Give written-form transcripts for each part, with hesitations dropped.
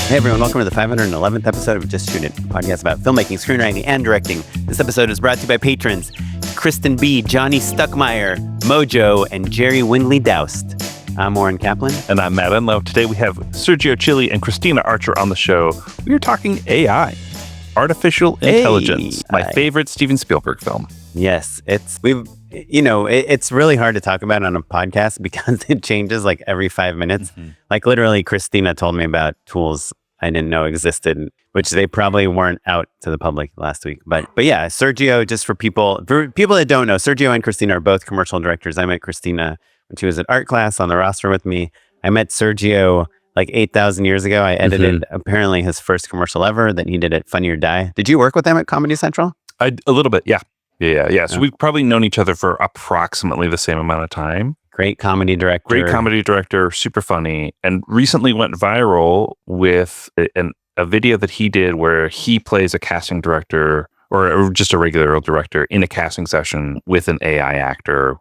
Hey everyone, welcome to the 511th episode of Just Shoot It, a podcast about filmmaking, screenwriting, and directing. This episode is brought to you by patrons Kristen B., Johnny Stuckmeyer, Mojo, and Jerry Windley Doust. I'm Oren Kaplan. And I'm Matt Enlow. Today we have Sergio, Cilli, and Kristyna Archer on the show. We are talking AI, artificial intelligence, my favorite Steven Spielberg film. Yes, it's really hard to talk about on a podcast because it changes like every 5 minutes. Mm-hmm. Like literally, Kristyna told me about tools I didn't know existed, which they probably weren't out to the public last week. But yeah, Sergio, just for people that don't know, Sergio and Kristyna are both commercial directors. I met Kristyna when she was at art class on the roster with me. I met Sergio like 8,000 years ago. I edited apparently his first commercial ever that he did at Funny or Die. Did you work with them at Comedy Central? A little bit, yeah. Yeah. So we've probably known each other for approximately the same amount of time. Great comedy director, super funny, and recently went viral with a video that he did where he plays a casting director or just a regular director in a casting session with an AI actor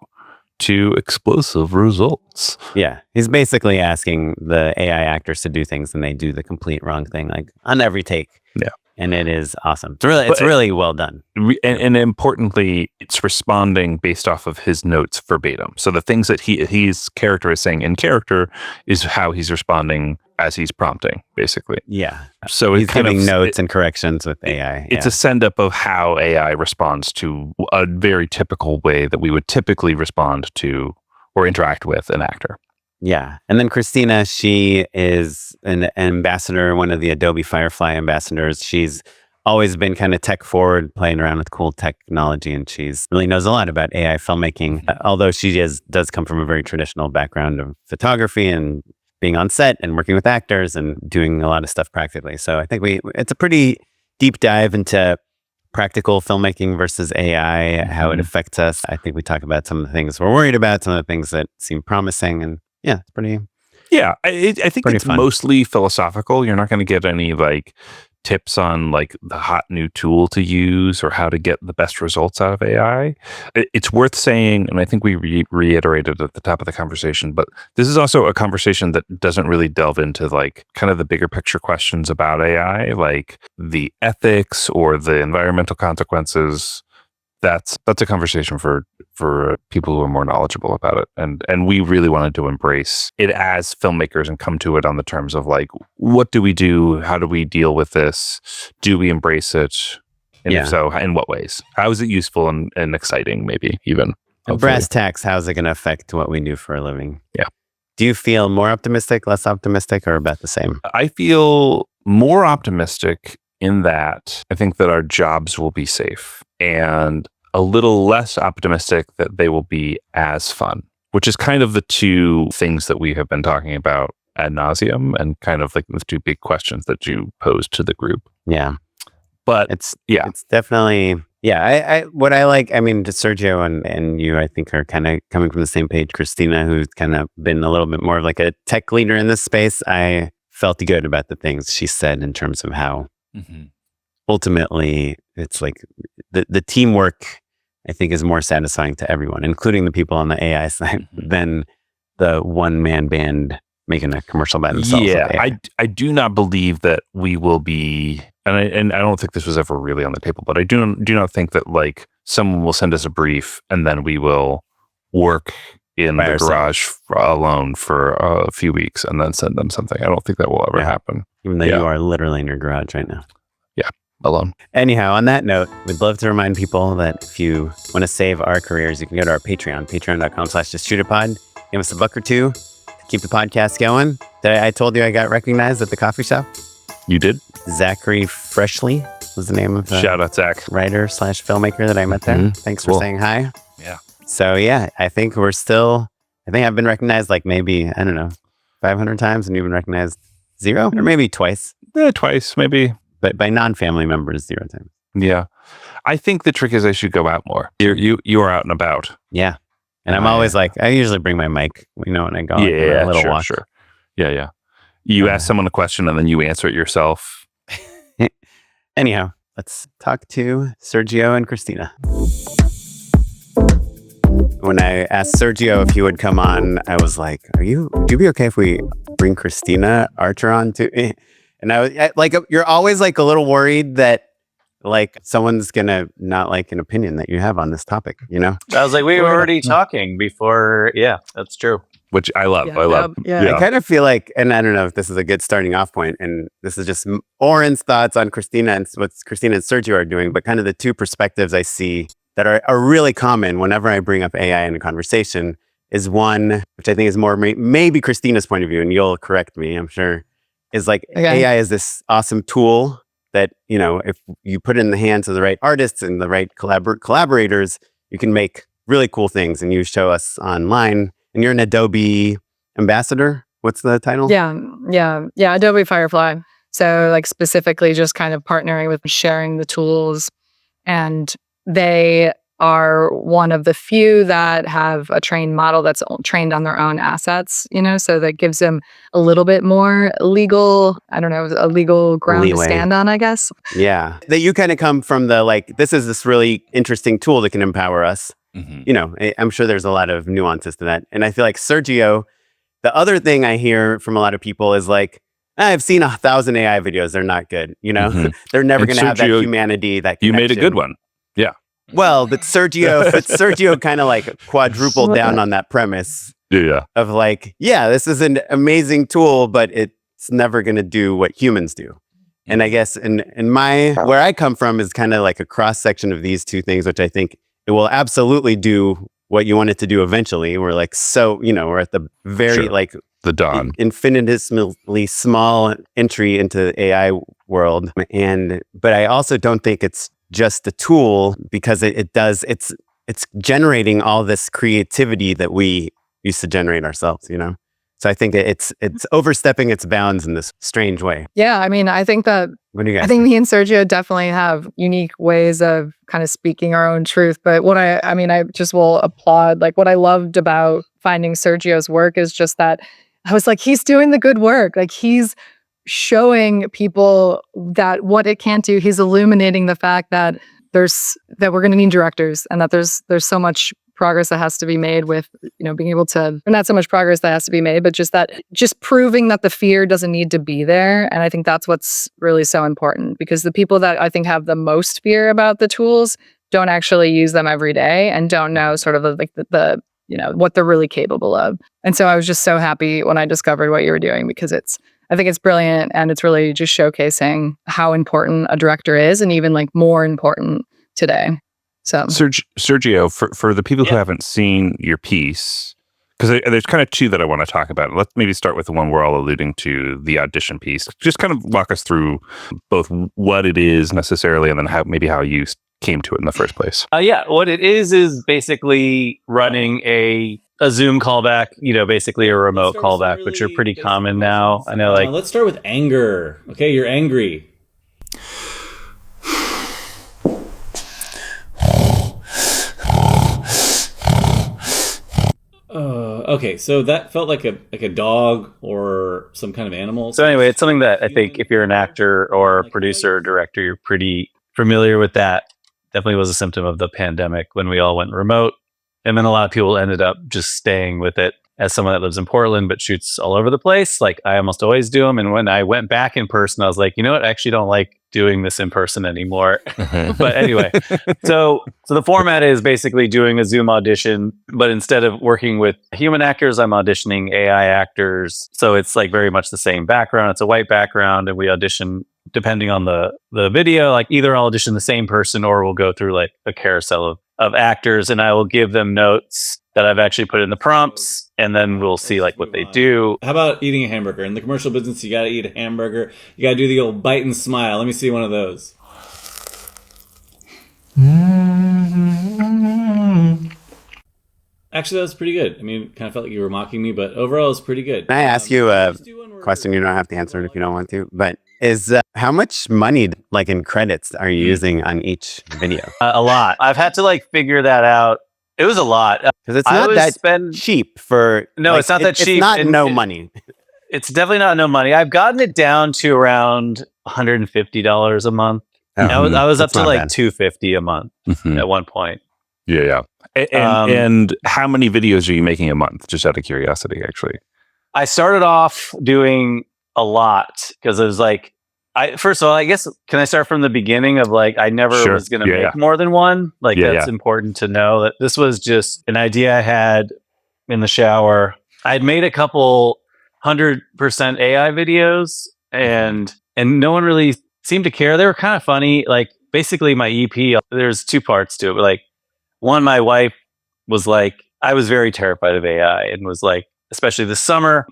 to explosive results. Yeah, he's basically asking the AI actors to do things and they do the complete wrong thing, like on every take. Yeah. And it is awesome. It's really well done. And importantly, it's responding based off of his notes verbatim. So the things that his character is saying in character is how he's responding as he's prompting, basically. Yeah. So he's giving notes and corrections with AI. It's a send-up of how AI responds to a very typical way that we would typically respond to or interact with an actor. Yeah. And then Kristyna, she is an ambassador, one of the Adobe Firefly ambassadors. She's always been kind of tech forward, playing around with cool technology, and she's really knows a lot about AI filmmaking, although she does come from a very traditional background of photography and being on set and working with actors and doing a lot of stuff practically. So I think it's a pretty deep dive into practical filmmaking versus AI, how it affects us. I think we talk about some of the things we're worried about, some of the things that seem promising, and yeah, it's pretty. Yeah, I think it's fun. Mostly philosophical. You're not going to get any like tips on like the hot new tool to use or how to get the best results out of AI. It's worth saying, and I think we reiterated at the top of the conversation, but this is also a conversation that doesn't really delve into like kind of the bigger picture questions about AI, like the ethics or the environmental consequences. That's a conversation for people who are more knowledgeable about it. And we really wanted to embrace it as filmmakers and come to it on the terms of like, what do we do? How do we deal with this? Do we embrace it? And if so, in what ways? How is it useful and exciting, maybe even? Brass tacks, how's it going to affect what we do for a living? Yeah. Do you feel more optimistic, less optimistic, or about the same? I feel more optimistic in that I think that our jobs will be safe, and a little less optimistic that they will be as fun, which is kind of the two things that we have been talking about ad nauseum and kind of like the two big questions that you posed to the group. Yeah. But it's definitely, what I like, I mean, Sergio and you, I think are kind of coming from the same page. Kristyna, who's kind of been a little bit more of like a tech leader in this space. I felt good about the things she said in terms of how ultimately it's like the teamwork, I think, is more satisfying to everyone, including the people on the AI side, than the one-man band making a commercial by themselves. Yeah, I do not believe that we will be, and I don't think this was ever really on the table, but I do not think that like someone will send us a brief and then we will work in the garage alone for a few weeks and then send them something. I don't think that will ever happen. Even though you are literally in your garage right now. Yeah. Alone. Anyhow, on that note, we'd love to remind people that if you want to save our careers, you can go to our Patreon, patreon.com/justshootitpod. Give us $1 or $2 to keep the podcast going. I told you I got recognized at the coffee shop. You did? Zachary Freshly was the name of the shout out, Zach. writer/filmmaker that I met there. Thanks for saying hi. Yeah. So yeah, I think I've been recognized like maybe, I don't know, 500 times, and you've been recognized 0 or maybe twice. Yeah, twice, maybe. But by non-family members, 0 times. Yeah. I think the trick is I should go out more. You are out and about. Yeah. And I'm always like, I usually bring my mic, when I go on a little walk. Sure. Yeah. You ask someone a question and then you answer it yourself. Anyhow, let's talk to Sergio and Kristyna. When I asked Sergio if he would come on, I was like, would you be okay if we bring Kristyna Archer on too? And like, you're always like a little worried that like someone's gonna not like an opinion that you have on this topic, you know? I was like, we were already talking before. Yeah, that's true. Which I love. Yeah, I love. yeah. I kind of feel like, and I don't know if this is a good starting off point, and this is just Oren's thoughts on Kristyna and what Kristyna and Sergio are doing, but kind of the two perspectives I see that are really common whenever I bring up AI in a conversation is one, which I think is more maybe Kristyna's point of view, and you'll correct me, I'm sure, is like AI is this awesome tool that, you know, if you put it in the hands of the right artists and the right collaborators, you can make really cool things. And you show us online, and you're an Adobe ambassador. What's the title? Yeah. Adobe Firefly. So like specifically just kind of partnering with sharing the tools, and they are one of the few that have a trained model that's trained on their own assets, you know, so that gives them a little bit more legal, a legal ground to stand on, I guess. Yeah. That you kind of come from the, like, this is this really interesting tool that can empower us. You know, I'm sure there's a lot of nuances to that. And I feel like Sergio, the other thing I hear from a lot of people is like, I've seen 1,000 AI videos. They're not good. You know, they're never going to have that humanity, that connection. You made a good one. Yeah. Well, but Sergio kind of like quadrupled down on that premise. Yeah. Of like, yeah, this is an amazing tool, but it's never going to do what humans do. And I guess in where I come from is kind of like a cross section of these two things, which I think it will absolutely do what you want it to do eventually. We're like, so, you know, we're at the very like the dawn, infinitesimally small entry into the AI world. But I also don't think it's just a tool, because it's generating all this creativity that we used to generate ourselves, you know? So I think it's overstepping its bounds in this strange way. Yeah, I mean, I think that What do you guys I think me and Sergio definitely have unique ways of kind of speaking our own truth. But what I just will applaud, like what I loved about finding Sergio's work is just that I was like, he's doing the good work. Like he's showing people that what it can't do. He's illuminating the fact that we're going to need directors, and that there's so much progress that has to be made with, you know, being able to, or not so much progress that has to be made, but just proving that the fear doesn't need to be there. And I think that's what's really so important, because the people that I think have the most fear about the tools don't actually use them every day and don't know sort of the you know, what they're really capable of. And so I was just so happy when I discovered what you were doing, because I think it's brilliant, and it's really just showcasing how important a director is, and even like more important today. So Sergio, for the people who haven't seen your piece, because there's kind of two that I want to talk about. Let's maybe start with the one we're all alluding to, the audition piece. Just kind of walk us through both what it is necessarily, and then how you came to it in the first place. What it is basically running a Zoom callback, you know, basically a remote callback, which are pretty common now. I know, like, let's start with anger. Okay, you're angry. Okay, so that felt like a dog or some kind of animal. So anyway, it's something that I think if you're an actor or a producer or director, you're pretty familiar with that. Definitely was a symptom of the pandemic when we all went remote. And then a lot of people ended up just staying with it. As someone that lives in Portland but shoots all over the place, like I almost always do them. And when I went back in person, I was like, you know what? I actually don't like doing this in person anymore. But anyway, so the format is basically doing a Zoom audition, but instead of working with human actors, I'm auditioning AI actors. So it's like very much the same background. It's a white background, and we audition depending on the video. Like either I'll audition the same person, or we'll go through like a carousel of actors, and I will give them notes that I've actually put in the prompts, and then we'll see like what they do. How about eating a hamburger? In the commercial business, you got to eat a hamburger. You got to do the old bite and smile. Let me see one of those. Actually, that was pretty good. I mean, it kind of felt like you were mocking me, but overall, it's pretty good. Can I ask you a question? You don't have to answer it if you don't want to, but is how much money, like in credits, are you using on each video? A lot. I've had to like figure that out. It was a lot. Because it's not that cheap for... No, like, it's not that cheap. It's not no money. It's definitely not no money. I've gotten it down to around $150 a month. I was up to like $250 a month at one point. Yeah. And how many videos are you making a month? Just out of curiosity, actually. I started off doing a lot because it was like, first of all, I guess, can I start from the beginning of like, I never Sure. was going to make more than one. Like that's important to know that this was just an idea I had in the shower. I'd made a couple 100% AI videos and no one really seemed to care. They were kind of funny. Like basically my EP, there's two parts to it. Like one, my wife was like, I was very terrified of AI and was like, especially this summer,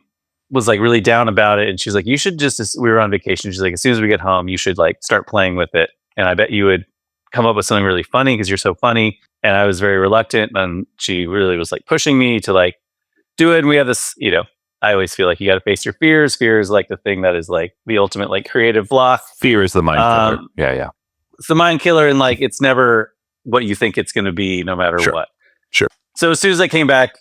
was like really down about it. And she's like, you should just, we were on vacation. She's like, as soon as we get home, you should like start playing with it. And I bet you would come up with something really funny because you're so funny. And I was very reluctant. And she really was like pushing me to like do it. And we have this, you know, I always feel like you got to face your fears. Fear is like the thing that is like the ultimate like creative block. Fear is the mind killer. Yeah. It's the mind killer. And like, it's never what you think it's going to be no matter what. Sure. So as soon as I came back,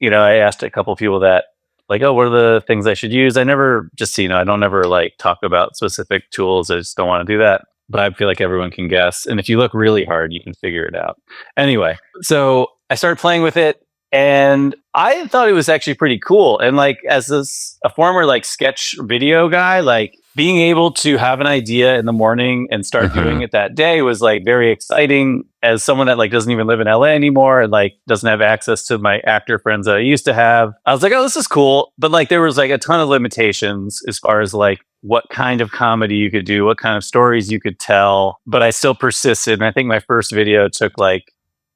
you know, I asked a couple people that like, oh, what are the things I should use? I never just, you know, I don't ever like talk about specific tools. I just don't want to do that. But I feel like everyone can guess. And if you look really hard, you can figure it out. Anyway, so I started playing with it and I thought it was actually pretty cool. And like, as a former like sketch video guy, like being able to have an idea in the morning and start doing it that day was like very exciting. As someone that like doesn't even live in LA anymore and like doesn't have access to my actor friends that I used to have, I was like, oh, this is cool. But like there was like a ton of limitations as far as like what kind of comedy you could do, what kind of stories you could tell. But I still persisted. And I think my first video took like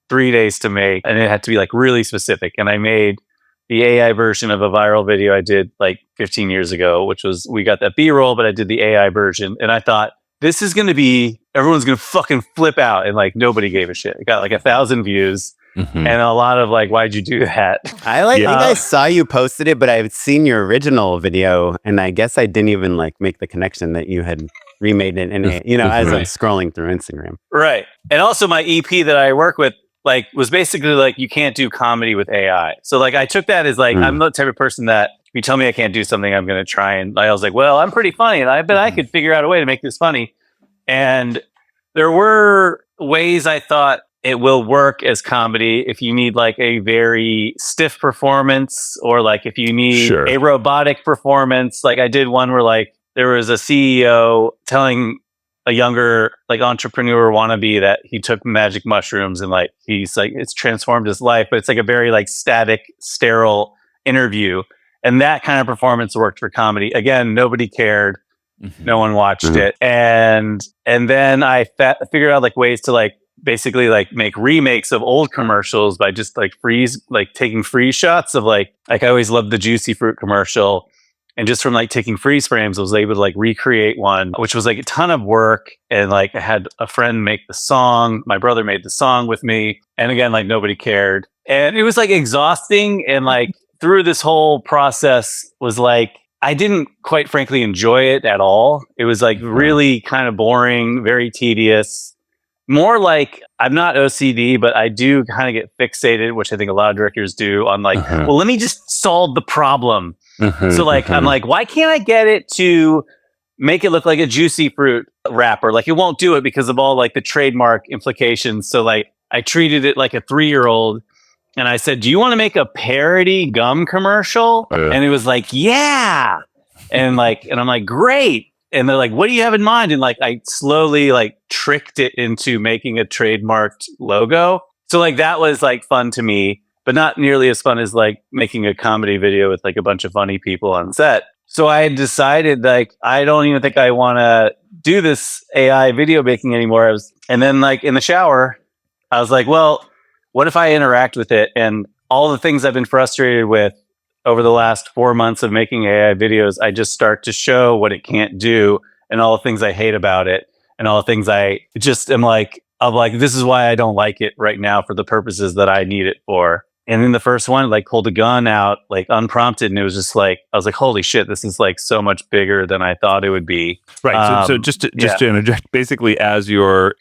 3 days to make, and it had to be like really specific. And I made the AI version of a viral video I did like 15 years ago, which was, we got that B-roll, but I did the AI version. And I thought, this is going to be, everyone's going to fucking flip out. And like, nobody gave a shit. It got like 1,000 views and a lot of like, why'd you do that? I think I saw you posted it, but I've seen your original video. And I guess I didn't even like make the connection that you had remade it. And, you know, as I'm scrolling through Instagram. Right. And also my EP that I work with, like was basically like, you can't do comedy with AI. So like I took that as like, I'm the type of person that if you tell me I can't do something, I'm going to try. And I was like, well, I'm pretty funny. And I bet I could figure out a way to make this funny. And there were ways I thought it will work as comedy if you need like a very stiff performance or like if you need a robotic performance. Like I did one where like there was a CEO telling a younger like entrepreneur wannabe that he took magic mushrooms and like he's like it's transformed his life, but it's like a very like static, sterile interview. And that kind of performance worked for comedy. Again, nobody cared. No one watched it. And then I figured out like ways to like basically like make remakes of old commercials by just like taking freeze shots of like I always loved the Juicy Fruit commercial. And just from like taking freeze frames, I was able to like recreate one, which was like a ton of work. And like I had a friend make the song. My brother made the song with me. And again, like nobody cared. And it was like exhausting. And like through this whole process was like, I didn't quite frankly enjoy it at all. It was like really kind of boring, very tedious. More like I'm not OCD, but I do kind of get fixated, which I think a lot of directors do on like, well, let me just solve the problem. So like, I'm like, why can't I get it to make it look like a Juicy Fruit wrapper? Like it won't do it because of all like the trademark implications. So like I treated it like a 3-year-old and I said, do you want to make a parody gum commercial? And it was like, yeah. And I'm like, great. And they're like, what do you have in mind? And like, I slowly like tricked it into making a trademarked logo. So like, that was like fun to me, but not nearly as fun as like making a comedy video with like a bunch of funny people on set. So I had decided like, I don't even think I want to do this AI video making anymore. And then like in the shower, I was like, well, what if I interact with it and all the things I've been frustrated with over the last 4 months of making AI videos, I just start to show what it can't do and all the things I hate about it and all the things I just am like, this is why I don't like it right now for the purposes that I need it for. And then the first one, like pulled a gun out, like unprompted. And it was just like, I was like, holy shit, this is like so much bigger than I thought it would be. Right. So just to interject, basically as you're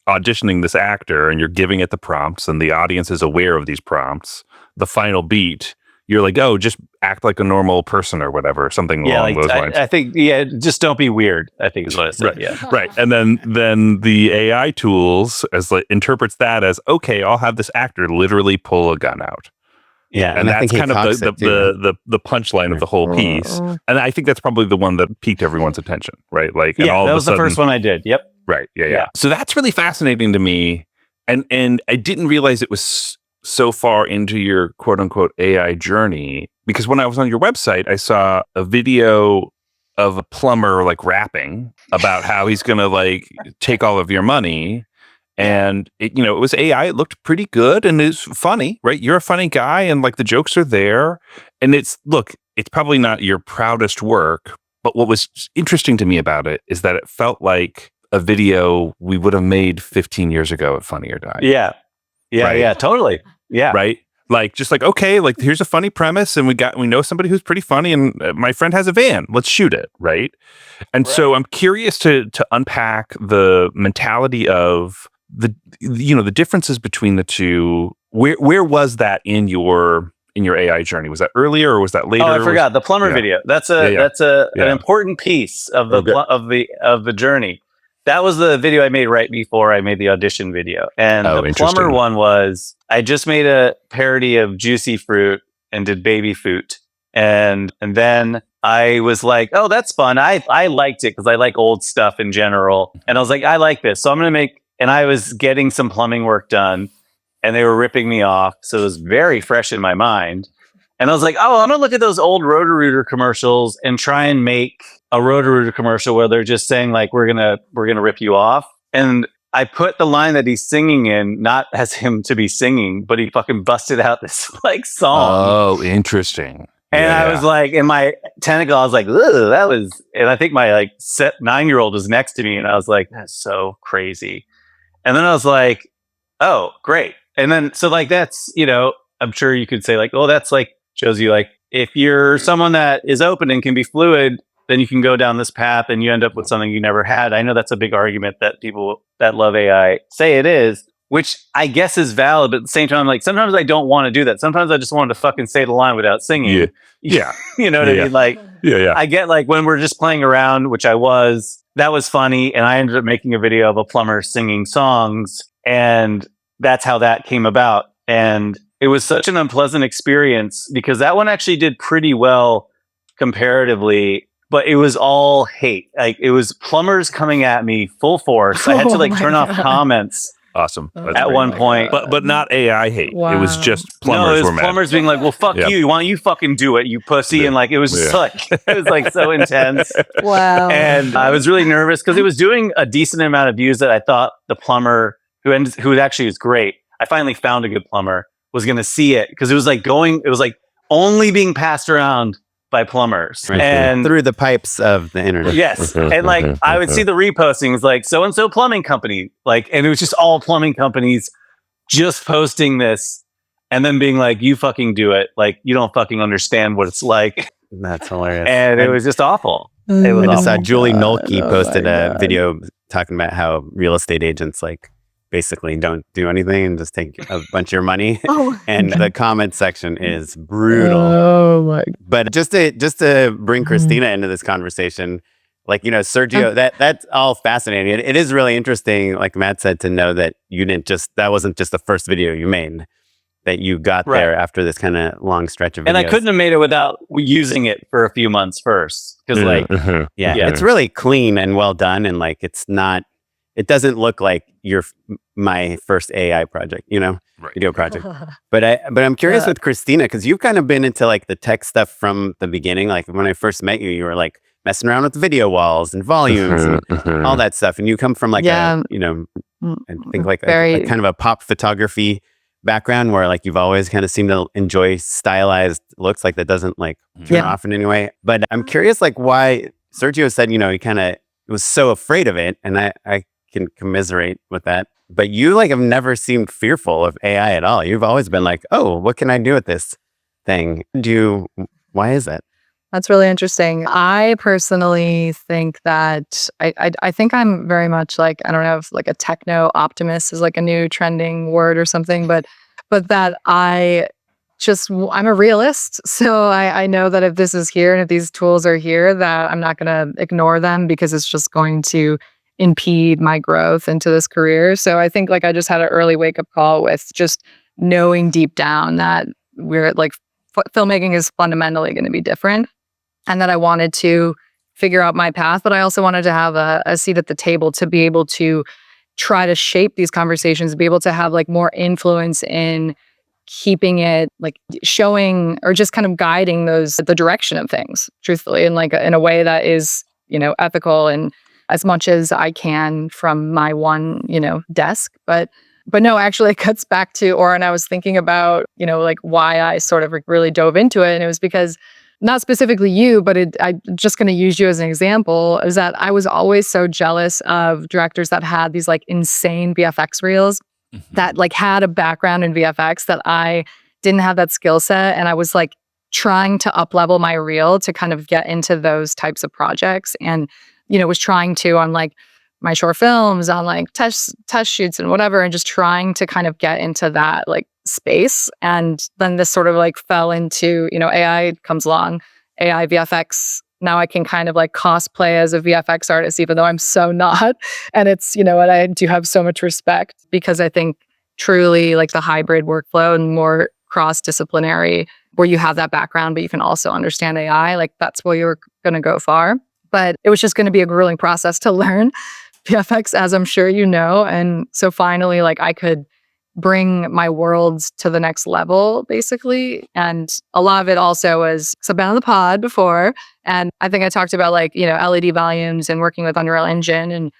auditioning this actor and you're giving it the prompts and the audience is aware of these prompts, the final beat, you're like, oh, just act like a normal person or whatever, something along those lines. I think, just don't be weird, I think is what I said. Right. Right. And then the AI tools interprets that as, okay, I'll have this actor literally pull a gun out. Yeah, And I think that's he kind of cocks it too, right? the punchline of the whole piece. And I think that's probably the one that piqued everyone's attention, right? Like, and Yeah, all that of a was the sudden, first one I did. Yep. right? Yeah. Yeah. So that's really fascinating to me, and I didn't realize it was so far into your quote unquote AI journey, because when I was on your website, I saw a video of a plumber like rapping about how he's gonna like take all of your money. And it was AI. It looked pretty good and it's funny, right? You're a funny guy and like the jokes are there. And it's probably not your proudest work, but what was interesting to me about it is that it felt like a video we would have made 15 years ago at Funny or Die. Yeah. Yeah. Right. Yeah. Totally. Yeah. Right. Like, just like, okay, like here's a funny premise and we know somebody who's pretty funny and my friend has a van. Let's shoot it. Right. And so I'm curious to unpack the mentality of the differences between the two. Where was that in your AI journey? Was that earlier or was that later? Oh, I forgot the plumber video. That's an important piece of the journey. That was the video I made right before I made the audition video. And the plumber one was, I just made a parody of Juicy Fruit and did Baby Foot. And then I was like, oh, that's fun. I liked it because I like old stuff in general. And I was like, I like this. So I'm going to and I was getting some plumbing work done and they were ripping me off. So it was very fresh in my mind. And I was like, oh, I'm going to look at those old Roto-Rooter commercials and try and make a Roto-Rooter commercial where they're just saying like, we're going to rip you off. And I put the line that he's singing in, not as him to be singing, but he fucking busted out this like song. Oh, interesting. And I was like, in my tentacle, I was like, ugh, that was, and I think my like 9-year-old was next to me and I was like, that's so crazy. And then I was like, oh, great. And then, so like, that's, I'm sure you could say like, oh, that's like, shows you like, if you're someone that is open and can be fluid, then you can go down this path and you end up with something you never had. I know that's a big argument that people that love AI say it is, which I guess is valid, but at the same time, like sometimes I don't want to do that. Sometimes I just want to fucking say the line without singing. Yeah. You know what I mean? Like, I get like when we're just playing around, which that was funny. And I ended up making a video of a plumber singing songs. And that's how that came about. And it was such an unpleasant experience because that one actually did pretty well comparatively, but it was all hate. Like it was plumbers coming at me full force. I had to like turn off comments. Awesome. At one point, but not AI hate. Wow. It was just plumbers. No, it was were plumbers mad. being like, "Well, fuck you. Why don't you fucking do it, you pussy?" And like, it was just like, it was like so intense. Wow. And I was really nervous because it was doing a decent amount of views that I thought the plumber who actually was great. I finally found a good plumber was going to see it because it was like only being passed around by plumbers and through the pipes of the internet. Yes. And like I would see the repostings like so and so plumbing company, like, and it was just all plumbing companies just posting this and then being like, you fucking do it. Like you don't fucking understand what it's like. That's hilarious. And it was just awful. I just saw Julie Nolke posted a video talking about how real estate agents like basically don't do anything and just take a bunch of your money. And the comment section is brutal. Oh my! But just to bring Kristyna into this conversation, like Sergio, that's all fascinating. It is really interesting, like Matt said, to know that that wasn't just the first video you made, that you got there after this kind of long stretch of videos. And I couldn't have made it without using it for a few months first, because it's really clean and well done, and like it doesn't look like my first AI project, video project. But I'm curious with Kristyna, because you've kind of been into like the tech stuff from the beginning. Like when I first met you, you were like messing around with video walls and volumes and all that stuff. And you come from like I think like a kind of a pop photography background where like you've always kind of seemed to enjoy stylized looks, like that doesn't like turn off in any way. But I'm curious like why Sergio said, he kind of was so afraid of it. And I can commiserate with that. But you like have never seemed fearful of AI at all. You've always been like, oh, what can I do with this thing? Why is that? That's really interesting. I personally think that I think I'm very much like, I don't know if like a techno optimist is like a new trending word or something, but that I'm a realist. So I know that if this is here and if these tools are here, that I'm not going to ignore them because it's just going to impede my growth into this career. So I think like I just had an early wake up call with just knowing deep down that we're like filmmaking is fundamentally going to be different, and that I wanted to figure out my path, but I also wanted to have a seat at the table to be able to try to shape these conversations, be able to have like more influence in keeping it like showing or just kind of guiding the direction of things truthfully, and like in a way that is, ethical and as much as I can from my one, desk. But no, actually it cuts back to Oren. I was thinking about, like why I sort of really dove into it. And it was because not specifically you, but I'm just going to use you as an example, is that I was always so jealous of directors that had these like insane VFX reels that like had a background in VFX that I didn't have that skill set. And I was like trying to up level my reel to kind of get into those types of projects. And, was trying to on like my short films, on like test shoots and whatever, and just trying to kind of get into that like space. And then this sort of like fell into, AI comes along, AI VFX. Now I can kind of like cosplay as a VFX artist, even though I'm so not. And it's, and I do have so much respect because I think truly like the hybrid workflow and more cross-disciplinary where you have that background, but you can also understand AI, like that's where you're going to go far. But it was just going to be a grueling process to learn VFX, as I'm sure you know. And so finally, like I could bring my worlds to the next level, basically. And a lot of it also was, so I've been on the pod before, and I think I talked about like, LED volumes and working with Unreal Engine and,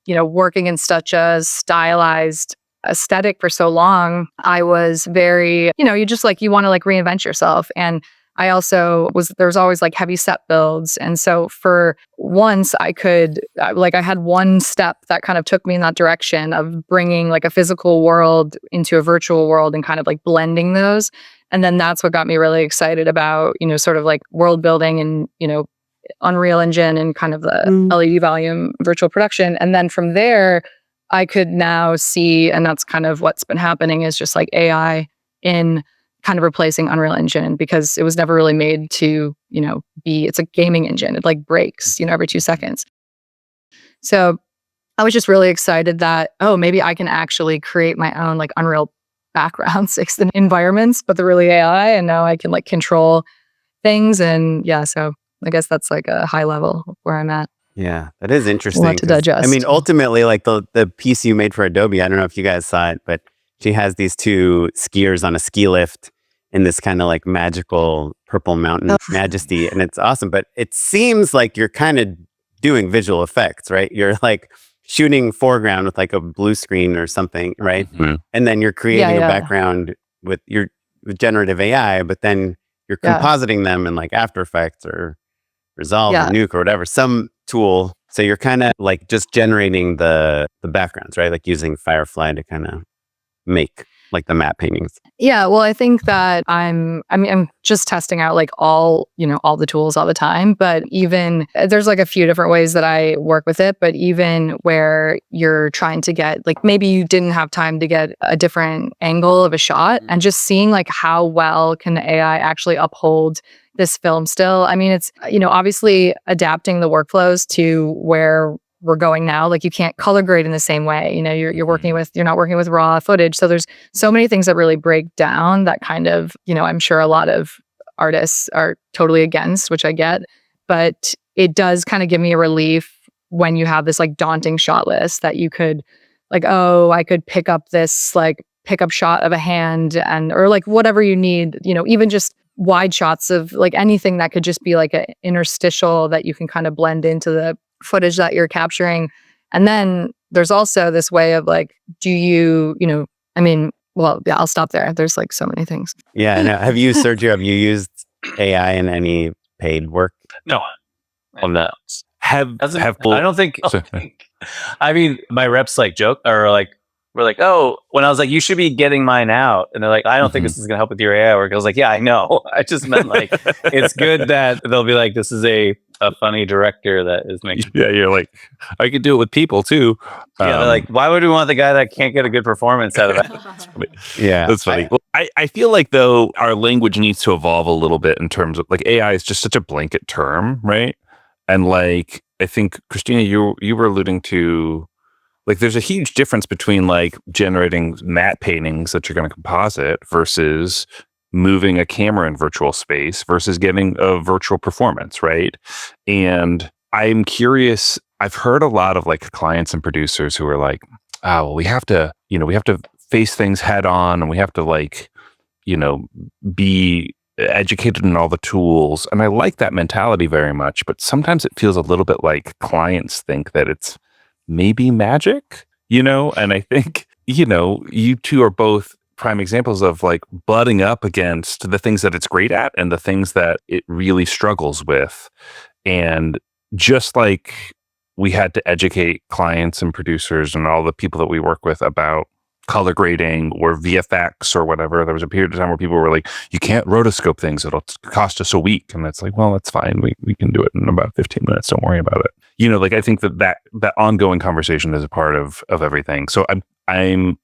working in such a stylized aesthetic for so long. I was very, you just like, you want to like reinvent yourself. And I also there was always like heavy set builds. And so for once I had one step that kind of took me in that direction of bringing like a physical world into a virtual world and kind of like blending those. And then that's what got me really excited about, sort of like world building and, Unreal Engine and kind of the LED volume virtual production. And then from there, I could now see, and that's kind of what's been happening, is just like AI in kind of replacing Unreal Engine, because it was never really made to, it's a gaming engine. It like breaks, every 2 seconds. So I was just really excited that, maybe I can actually create my own like Unreal backgrounds, the environments, but they're really AI. And now I can like control things. And yeah, so I guess that's like a high level where I'm at. Yeah, that is interesting. A lot to digest. I mean, ultimately, like the piece you made for Adobe, I don't know if you guys saw it, but she has these two skiers on a ski lift in this kind of like magical purple mountain majesty. And it's awesome. But it seems like you're kind of doing visual effects, right? You're like shooting foreground with like a blue screen or something, right? Mm-hmm. And then you're creating a background with generative AI, but then you're compositing them in like After Effects or Resolve or Nuke or whatever, some tool. So you're kind of like just generating the backgrounds, right? Like using Firefly to kind of make like the matte paintings. Yeah, well, I think that I'm just testing out like all the tools all the time, but even there's like a few different ways that I work with it, but even where you're trying to get like, maybe you didn't have time to get a different angle of a shot, and just seeing like how well can the AI actually uphold this film still. I mean, it's, obviously adapting the workflows to where we're going now. Like you can't color grade in the same way. You're not working with raw footage. So there's so many things that really break down that kind of, I'm sure a lot of artists are totally against, which I get, but it does kind of give me a relief when you have this like daunting shot list that you could like, I could pick up this like pickup shot of a hand or like whatever you need, even just wide shots of like anything that could just be like an interstitial that you can kind of blend into the footage that you're capturing. And then there's also this way of like, I'll stop there. There's like so many things. Yeah. No. Sergio, have you used AI in any paid work? No. On that. I don't think. I mean, my reps like joke or like, we're like, when I was like, you should be getting mine out. And they're like, I don't think this is going to help with your AI work. I was like, yeah, I know. I just meant like, it's good that they'll be like, this is a funny director that is making. Yeah, you're like, I could do it with people too. Yeah, they're like, why would we want the guy that can't get a good performance out of it? Yeah, that's funny. I feel like though our language needs to evolve a little bit in terms of like AI is just such a blanket term, right? And like, I think Kristyna, you were alluding to, like, there's a huge difference between like generating matte paintings that you're going to composite versus moving a camera in virtual space versus getting a virtual performance, right? And I'm curious, I've heard a lot of like clients and producers who are like, oh, well, we have to face things head on, and we have to like, be educated in all the tools. And I like that mentality very much, but sometimes it feels a little bit like clients think that it's maybe magic, and I think, you two are both prime examples of like butting up against the things that it's great at and the things that it really struggles with. And just like we had to educate clients and producers and all the people that we work with about color grading or VFX or whatever, there was a period of time where people were like, you can't rotoscope things, it'll cost us a week. And it's like, well, that's fine. We can do it in about 15 minutes. Don't worry about it. I think that ongoing conversation is a part of everything. So I'm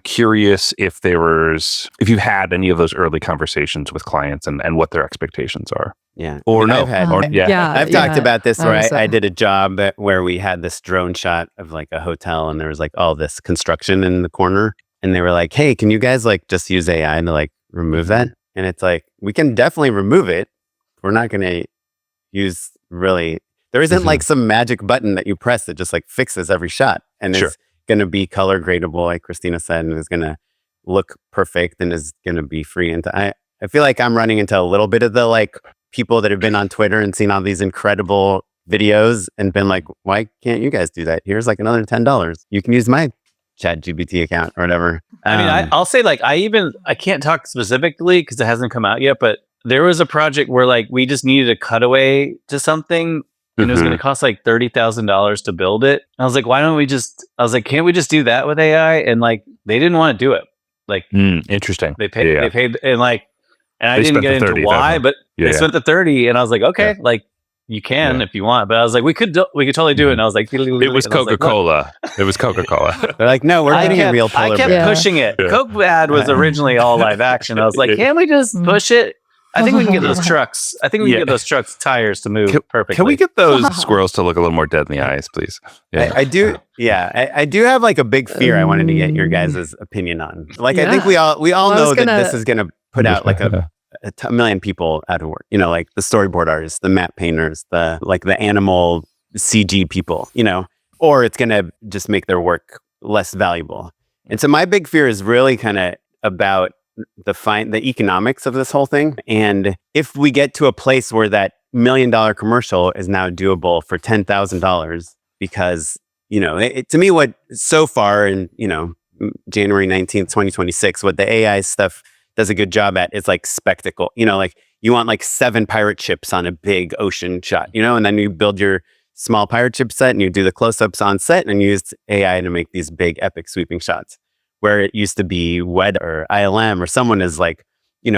curious if you've had any of those early conversations with clients and what their expectations are. Yeah. Or no. I've talked about this where I did a job where we had this drone shot of like a hotel, and there was like all this construction in the corner, and they were like, hey, can you guys like just use AI to like remove that? And it's like, we can definitely remove it. We're not going to use there isn't like some magic button that you press that just like fixes every shot. And it's going to be color gradable, like Kristyna said, and is going to look perfect and is going to be free. And I feel like I'm running into a little bit of the like people that have been on Twitter and seen all these incredible videos and been like, why can't you guys do that? Here's like another $10. You can use my ChatGPT account or whatever. I'll say like, I can't talk specifically because it hasn't come out yet, but there was a project where like we just needed a cutaway to something. And it was going to cost like $30,000 to build it. And I was like, can't we just do that with AI? And like, they didn't want to do it. Like, interesting. They paid, and like, and I didn't get into why, but they spent the 30, and I was like, okay, like you can if you want. But I was like, we could totally do it. And I was like, it was Coca-Cola. It was Coca-Cola. They're like, no, we're getting a real polar bear. I kept pushing it. Yeah. Coke ad was originally all live action. I was like, can't we just push it? I think we can get those trucks. I think we can get those trucks tires to move perfectly. Can we get those squirrels to look a little more dead in the eyes, please? Yeah. I do. Yeah, I do have like a big fear. I wanted to get your guys' opinion on. Like, I think we all know that this is going to put out like a million people out of work. Like the storyboard artists, the map painters, the animal CG people. Or it's going to just make their work less valuable. And so my big fear is really kind of about the economics of this whole thing. And if we get to a place where that $1 million commercial is now doable for $10,000, because, to me, what so far in, January 19th, 2026, what the AI stuff does a good job at is like spectacle, like you want like 7 pirate ships on a big ocean shot, and then you build your small pirate ship set and you do the close-ups on set and you use AI to make these big epic sweeping shots. Where it used to be WED or ILM or someone is like,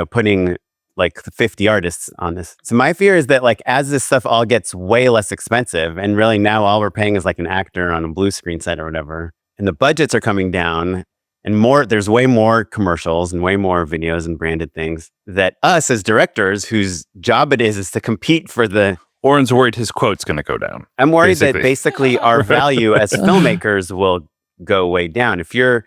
putting like 50 artists on this. So my fear is that like, as this stuff all gets way less expensive and really now all we're paying is like an actor on a blue screen set or whatever, and the budgets are coming down and there's way more commercials and way more videos and branded things, that us as directors whose job it is to compete for the... Oren's worried his quote's going to go down. I'm worried that basically our value as filmmakers will go way down. If you're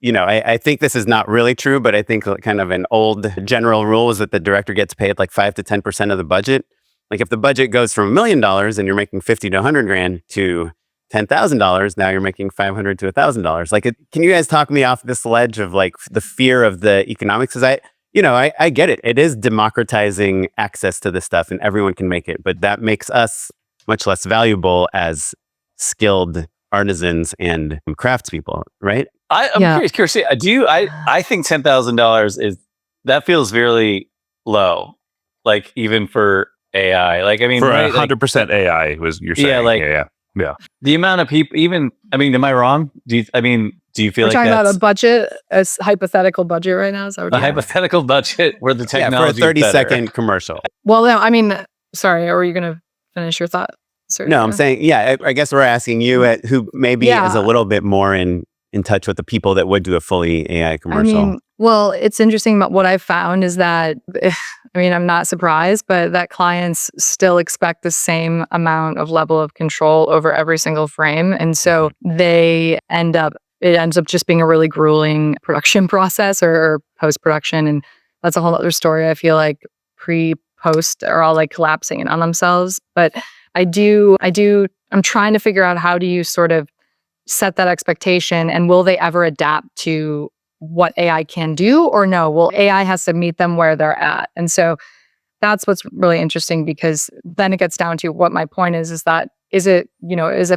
I think this is not really true, but I think kind of an old general rule is that the director gets paid like 5 to 10% of the budget. Like if the budget goes from $1 million and you're making 50 to 100 grand to $10,000, now you're making $500 to $1,000. Like, can you guys talk me off this ledge of like the fear of the economics? Because I get it. It is democratizing access to this stuff and everyone can make it, but that makes us much less valuable as skilled artisans and craftspeople, right? I'm curious. I think $10,000 that feels very low. Like even for AI, like I mean, for 100% AI was you're saying? Yeah. The amount of people, am I wrong? Do you feel We're like talking that's about a budget, a hypothetical budget right now? Is that what hypothetical budget where the technology for a 30-second commercial? Well, no, sorry, or were you going to finish your thought? Sergio? No, I'm saying, I guess we're asking you who maybe is a little bit more in touch with the people that would do a fully AI commercial. Well, it's interesting. But what I've found is that, I'm not surprised, but that clients still expect the same amount of level of control over every single frame. And so it ends up just being a really grueling production process or post-production. And that's a whole other story. I feel like pre-post are all like collapsing in on themselves. But I'm trying to figure out how do you sort of set that expectation, and will they ever adapt to what AI can do, or no? Well, AI has to meet them where they're at. And so that's what's really interesting, because then it gets down to what my point is that is it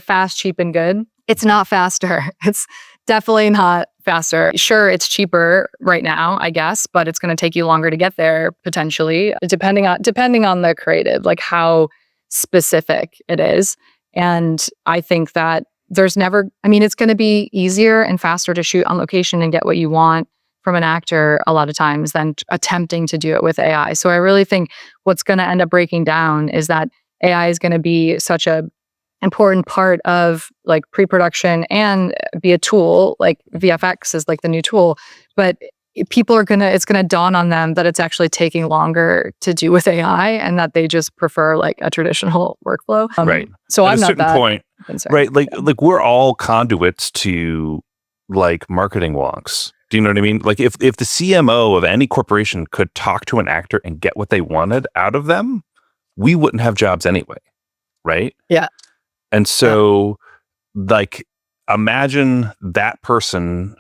fast, cheap, and good? It's not faster. It's definitely not faster. Sure, it's cheaper right now, I guess, but it's going to take you longer to get there potentially, depending on the creative, like how specific it is. And I think that it's going to be easier and faster to shoot on location and get what you want from an actor a lot of times than attempting to do it with AI. So I really think what's going to end up breaking down is that AI is going to be such a important part of like pre-production and be a tool. Like VFX is like the new tool, but it's going to dawn on them that it's actually taking longer to do with AI, and that they just prefer like a traditional workflow. Right. So At I'm a not certain that point, concerned. right? Like we're all conduits to like marketing wonks. Do you know what I mean? Like if the CMO of any corporation could talk to an actor and get what they wanted out of them, we wouldn't have jobs anyway, right? Yeah. And so, like, imagine that person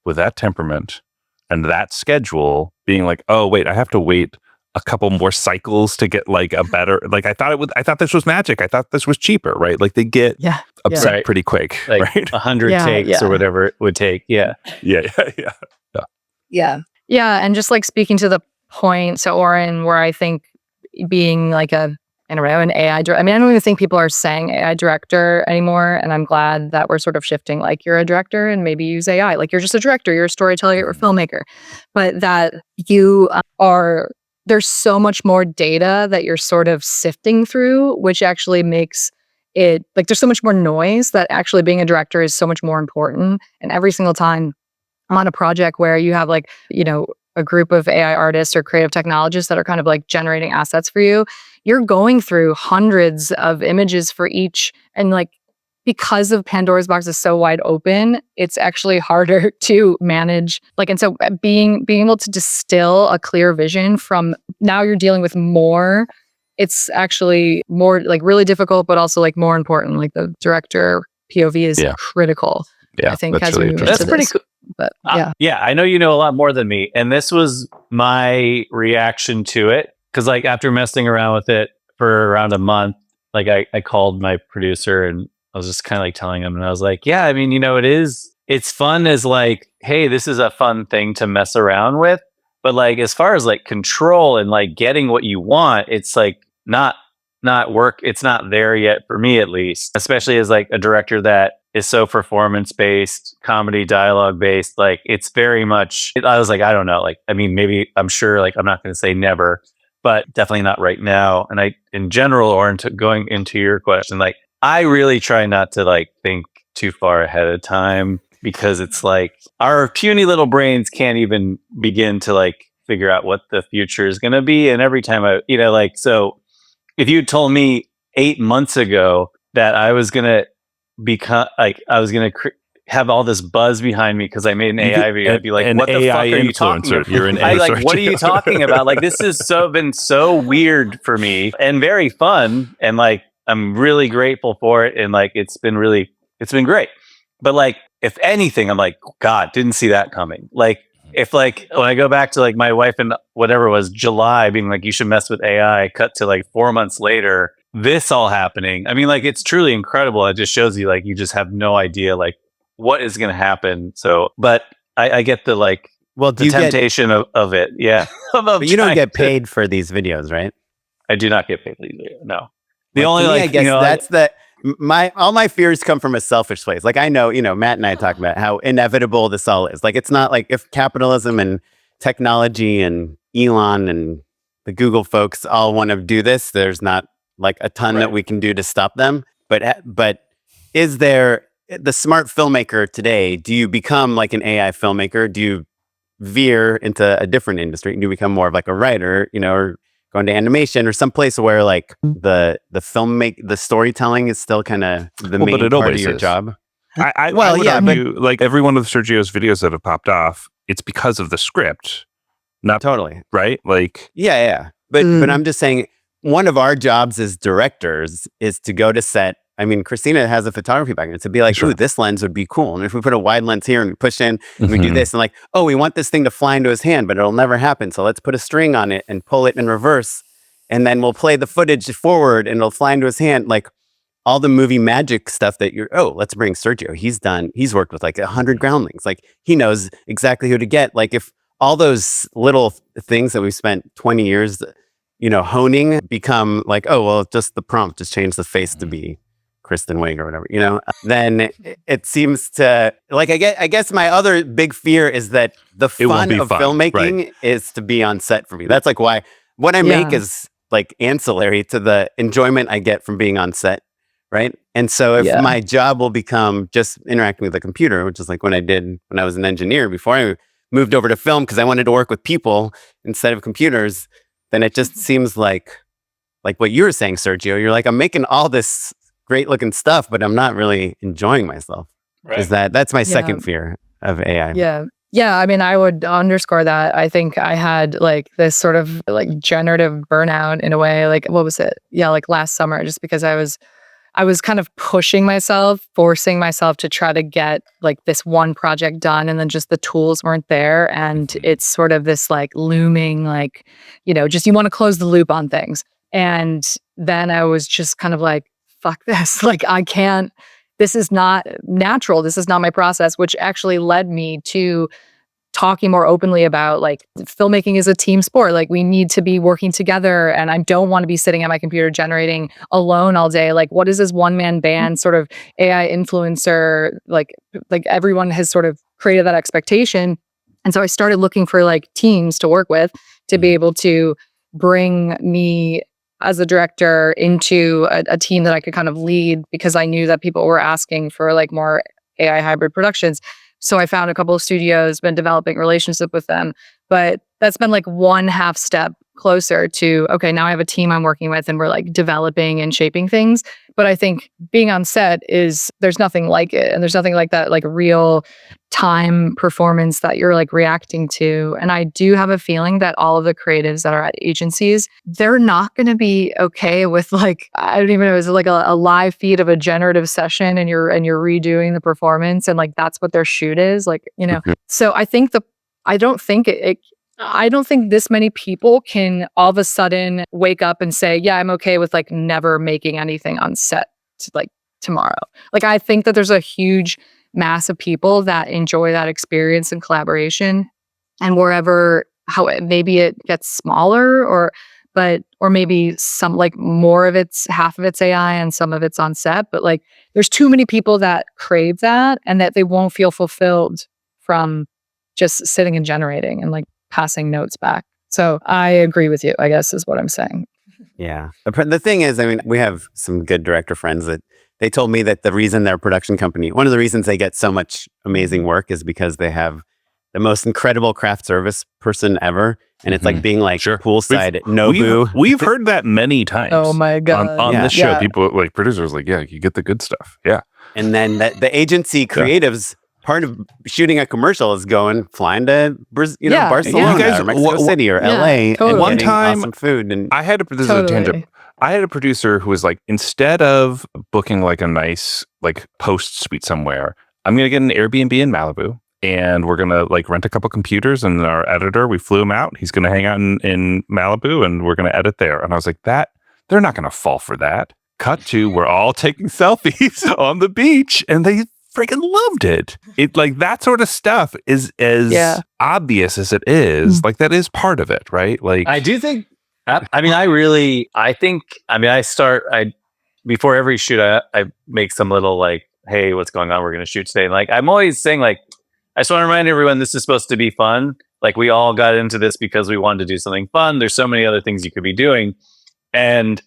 with that temperament and that schedule being like, oh wait, I have to wait a couple more cycles to get like a better, like I thought this was magic. I thought this was cheaper, right? Like they get upset Right. pretty quick, Like right? 100 Yeah, takes yeah. or whatever it would take. Yeah. Yeah. And just like speaking to the point, so Oren, where I think being like an AI director, I mean, I don't even think people are saying AI director anymore. And I'm glad that we're sort of shifting, like you're a director and maybe use AI. Like you're just a director, you're a storyteller, you're a filmmaker. But that you there's so much more data that you're sort of sifting through, which actually makes it, like there's so much more noise that actually being a director is so much more important. And every single time I'm on a project where you have like, a group of AI artists or creative technologists that are kind of like generating assets for you, you're going through hundreds of images for each. And like, because of Pandora's box is so wide open, it's actually harder to manage. Like, and so being able to distill a clear vision from now you're dealing with more, it's actually more like really difficult, but also like more important. Like the director POV is critical. Yeah, I think that's as really we move interesting. into That's pretty this. cool. But I know you know a lot more than me. And this was my reaction to it. Because like after messing around with it for around a month, like I called my producer and I was just kind of like telling him, and I was like, yeah, I mean, it's fun as like, hey, this is a fun thing to mess around with. But like as far as like control and like getting what you want, it's like not work. It's not there yet for me, at least, especially as like a director that is so performance based, comedy dialogue based. Like it's very much, I was like, I don't know. Like, I mean, maybe I'm sure, like, I'm not going to say never, but definitely not right now. And in general, or going into your question, like, I really try not to like think too far ahead of time, because it's like our puny little brains can't even begin to like figure out what the future is going to be. And every time so if you told me 8 months ago that I was going to become like, I was going to have all this buzz behind me because I made an AI video, I'd be like, what the fuck are you talking about? You're an like, what are you talking about? Like, this has been so weird for me and very fun. And like, I'm really grateful for it. And like, it's been great. But like, if anything, I'm like, God, didn't see that coming. Like, if like, when I go back to like my wife and whatever it was, July, being like, you should mess with AI, cut to like 4 months later, this all happening. I mean, like, it's truly incredible. It just shows you like, you just have no idea like what is going to happen. So, but I get the like, Well, the temptation of it. Yeah. but you don't get paid for these videos, right? I do not get paid for these videos. No. The Like, only to me, like, I guess that's all my fears come from a selfish place. Like I know, Matt and I talk about how inevitable this all is. Like it's not like if capitalism and technology and Elon and the Google folks all want to do this, there's not like a ton that we can do to stop them. But is there the smart filmmaker today? Do you become like an AI filmmaker? Do you veer into a different industry? Do you become more of like a writer, or go into animation or someplace where like the storytelling is still kind of the main but it part of always your is. job? I would argue, like every one of Sergio's videos that have popped off, it's because of the script, Not Totally. right. Like, Yeah. But I'm just saying, one of our jobs as directors is to go to set. I mean, Kristyna has a photography background, to be like, Sure. ooh, this lens would be cool. And if we put a wide lens here and we push in and we do Mhm. this, and like, oh, we want this thing to fly into his hand, but it'll never happen. So let's put a string on it and pull it in reverse. And then we'll play the footage forward and it'll fly into his hand. Like all the movie magic stuff that let's bring Sergio. He's worked with like 100 groundlings. Like he knows exactly who to get. Like if all those little things that we've spent 20 years, honing become like, oh, well, just the prompt, just change the face to be Kristen Wiig or whatever, then it seems to like, I guess my other big fear is that the fun of filmmaking is to be on set for me. That's like why what I make is like ancillary to the enjoyment I get from being on set. Right. And so if my job will become just interacting with the computer, which is like what I did when I was an engineer before I moved over to film because I wanted to work with people instead of computers, then it just seems like what you were saying, Sergio. You're like, I'm making all this great looking stuff, but I'm not really enjoying myself. Right. That's my second fear of AI. Yeah. I mean, I would underscore that. I think I had like this sort of like generative burnout in a way. Like, what was it? Yeah, like last summer, just because I was kind of pushing myself, forcing myself to try to get like this one project done, and then just the tools weren't there. And it's sort of this like looming, like, just you want to close the loop on things. And then I was just kind of like, fuck this. Like, I can't, this is not natural. This is not my process, which actually led me to talking more openly about like filmmaking is a team sport. Like we need to be working together, and I don't want to be sitting at my computer generating alone all day. Like what is this one-man band sort of AI influencer? Like everyone has sort of created that expectation. And so I started looking for like teams to work with to be able to bring me as a director into a team that I could kind of lead, because I knew that people were asking for like more AI hybrid productions. So I found a couple of studios, been developing relationship with them, but that's been like one half step closer to, okay, now I have a team I'm working with and we're like developing and shaping things. But I think being on set there's nothing like it. And there's nothing like that, like real time performance that you're like reacting to. And I do have a feeling that all of the creatives that are at agencies, they're not going to be okay with like, I don't even know, is it like a live feed of a generative session and you're redoing the performance and like that's what their shoot is, like, So I think I don't think this many people can all of a sudden wake up and say, yeah, I'm okay with like never making anything on set like tomorrow. Like I think that there's a huge mass of people that enjoy that experience and collaboration, and maybe it gets smaller or maybe some like more of half of it's AI and some of it's on set. But like there's too many people that crave that and that they won't feel fulfilled from just sitting and generating and like passing notes back. So I agree with you, I guess is what I'm saying. Yeah. The thing is, I mean, we have some good director friends that they told me that the reason their production company, one of the reasons they get so much amazing work is because they have the most incredible craft service person ever. And it's like being like poolside at Nobu. We've heard that many times. Oh my God. On this show, people like producers like, yeah, you get the good stuff. Yeah. And then the agency creatives, part of shooting a commercial is flying to Barcelona or Mexico City or LA and One getting time, awesome food. And I had this is a tangent. I had a producer who was like, instead of booking like a nice like post suite somewhere, I'm going to get an Airbnb in Malibu and we're going to like rent a couple computers, and our editor, we flew him out. He's going to hang out in Malibu and we're going to edit there. And I was like, they're not going to fall for that. Cut to, we're all taking selfies on the beach and they freaking loved it. It like that sort of stuff is as obvious as it is. Like that is part of it, right? Like I do think. Before every shoot, I make some little like, hey, what's going on? We're going to shoot today. And like I'm always saying, like, I just want to remind everyone this is supposed to be fun. Like we all got into this because we wanted to do something fun. There's so many other things you could be doing, and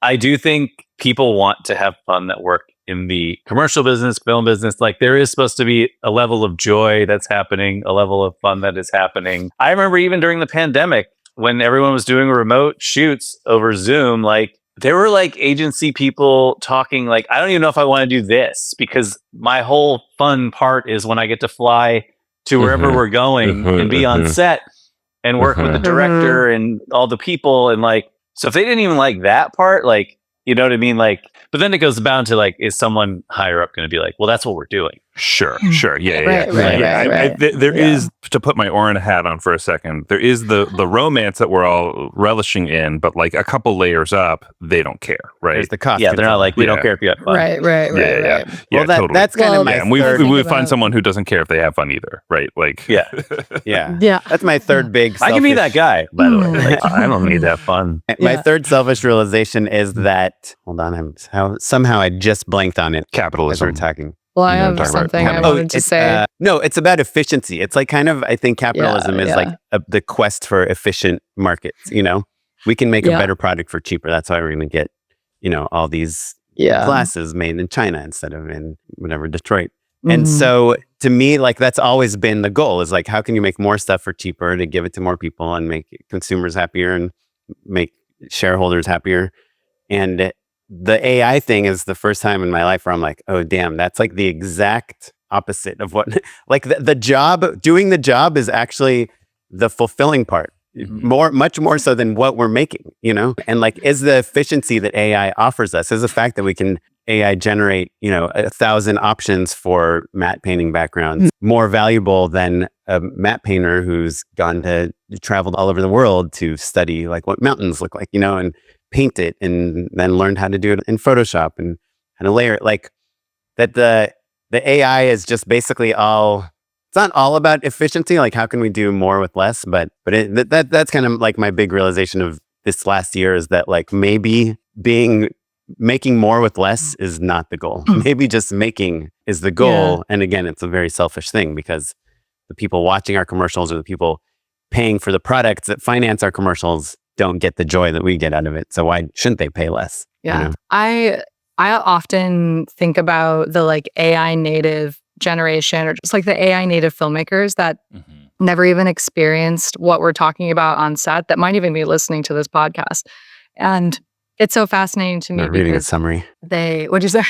I do think people want to have fun that work in the commercial business, film business. Like there is supposed to be a level of joy that's happening, a level of fun that is happening. I remember even during the pandemic when everyone was doing remote shoots over Zoom, like there were like agency people talking like, I don't even know if I want to do this because my whole fun part is when I get to fly to wherever we're going and be on set. and work with the Mhm. director and all the people. And like, so if they didn't even like that part, like, you know what I mean? Like, but then it goes down to like, is someone higher up going to be like, well, that's what we're doing? Sure. Yeah. Right, right. There Yeah. is, to put my Oren hat on for a second, there is the romance that we're all relishing in, but like a couple layers up, they don't care, right? There's the cost. Yeah, they're not control. like, we don't Yeah. care if you have fun. Right. Yeah, Well, totally. that's kind Well, of my Yeah, and we third. would about- find someone who doesn't care if they have fun either, right? Like, Yeah. Yeah. Yeah. That's my third big. I can be selfish- that guy, by the way. Mm. Like, I don't need that fun. My Yeah. third selfish realization is that. Hold on, somehow I just blanked on it as capitalism. we're talking. Well, I You know what I'm have talking about. something I Oh, wanted to it's, say. no, it's about efficiency. It's like kind of, I think capitalism is yeah. like the quest for efficient markets. You know, we can make a Yeah. better product for cheaper. That's why we're going to get, all these Yeah. glasses made in China instead of in whatever Detroit. And Mhm. so to me, like that's always been the goal is like, how can you make more stuff for cheaper to give it to more people and make consumers happier and make shareholders happier? And the AI thing is the first time in my life where I'm like, oh, damn, that's like the exact opposite of what, like the job, doing the job is actually the fulfilling part. Much more so than what we're making, and like, is the efficiency that AI offers us, is the fact that we can AI generate, 1,000 options for matte painting backgrounds more valuable than a matte painter who's traveled all over the world to study like what mountains look like, and paint it and then learned how to do it in Photoshop and how to layer it. Like that the AI is just basically it's not all about efficiency. Like how can we do more with less? But that's kind of like my big realization of this last year is that like maybe making more with less is not the goal. Maybe just making is the goal. And again, it's a very selfish thing because the people watching our commercials or the people paying for the products that finance our commercials don't get the joy that we get out of it. So why shouldn't they pay less? Yeah. I often think about the like AI native generation or just like the AI native filmmakers that never even experienced what we're talking about on set that might even be listening to this podcast. And it's so fascinating to me They're reading a because summary. what'd you say?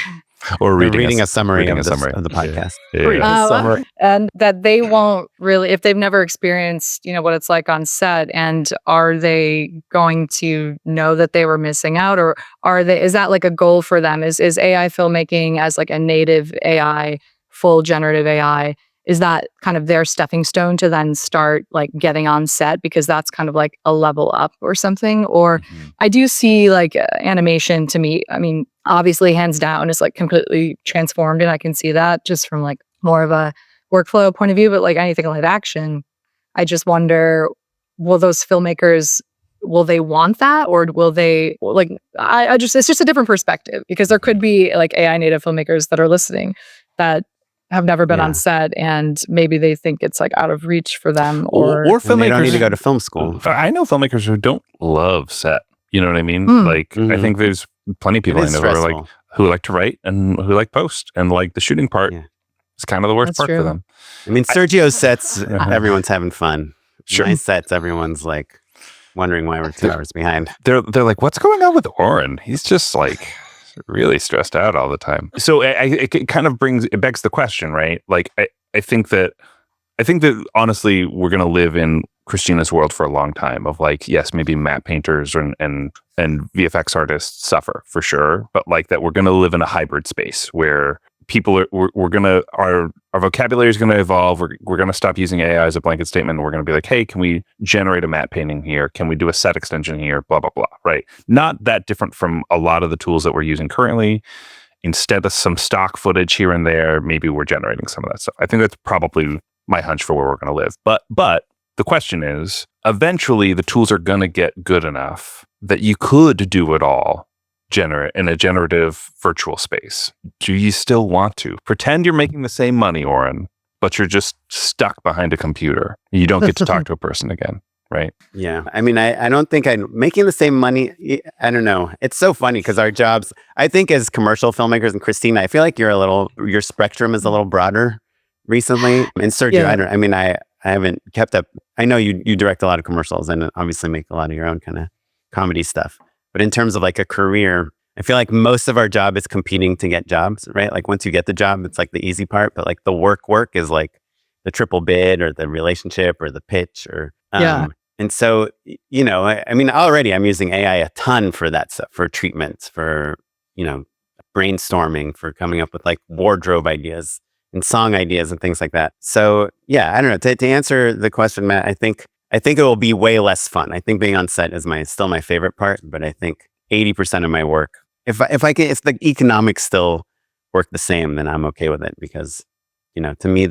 Or They're reading, reading a summary reading of a summary. of the podcast. Yeah. And that they won't really, if they've never experienced, what it's like on set, and are they going to know that they were missing out, or is that like a goal for them? Is AI filmmaking as like a native AI, full generative AI, is that kind of their stepping stone to then start like getting on set because that's kind of like a level up or something? Or I do see like animation to me, I mean, obviously hands down is like completely transformed, and I can see that just from like more of a workflow point of view. But like anything live action, I just wonder, will those filmmakers, will they want that, or will they like, it's just a different perspective because there could be like AI native filmmakers that are listening that have never been on set and maybe they think it's like out of reach for them, or And they don't need filmmakers to go to film school. I know filmmakers who don't love set. You know what I mean? Like, I think there's plenty of people I know who like to write and who like post, and like the shooting part is kind of the worst That's part true. for them. I mean, Sergio's sets, everyone's having fun. Sure. My sets, everyone's like wondering why we're 2 hours behind. They're like, what's going on with Oren? He's just like really stressed out all the time. So it kind of begs the question, right? Like, I think that honestly, we're going to live in Kristyna's world for a long time of like, yes, maybe matte painters and VFX artists suffer for sure, but like that we're going to live in a hybrid space where people our vocabulary is going to evolve. We're going to stop using AI as a blanket statement. And we're going to be like, hey, can we generate a matte painting here? Can we do a set extension here? Blah, blah, blah. Right. Not that different from a lot of the tools that we're using currently. Instead of some stock footage here and there, maybe we're generating some of that stuff. I think that's probably my hunch for where we're going to live. But the question is, eventually the tools are going to get good enough that you could do it all in a generative virtual space. Do you still want to pretend you're making the same money, Oren, but you're just stuck behind a computer? You don't get to talk to a person again, right? Yeah. I mean, I don't think I'm making the same money. I don't know. It's so funny because our jobs, I think as commercial filmmakers, and Kristyna, I feel like your spectrum is a little broader recently. And Sergio, I haven't kept up. I know you direct a lot of commercials and obviously make a lot of your own kind of comedy stuff. But in terms of like a career, I feel like most of our job is competing to get jobs, right? Like once you get the job, it's like the easy part, but like the work is like the triple bid or the relationship or the pitch or, And so, you know, I mean, already I'm using AI a ton for that stuff, for treatments, for, you know, brainstorming, for coming up with like wardrobe ideas and song ideas and things like that. So yeah, I don't know. To answer the question, Matt, I think it will be way less fun. I think being on set is still my favorite part, but I think 80% of my work, if the economics still work the same, then I'm okay with it, because, you know, to me,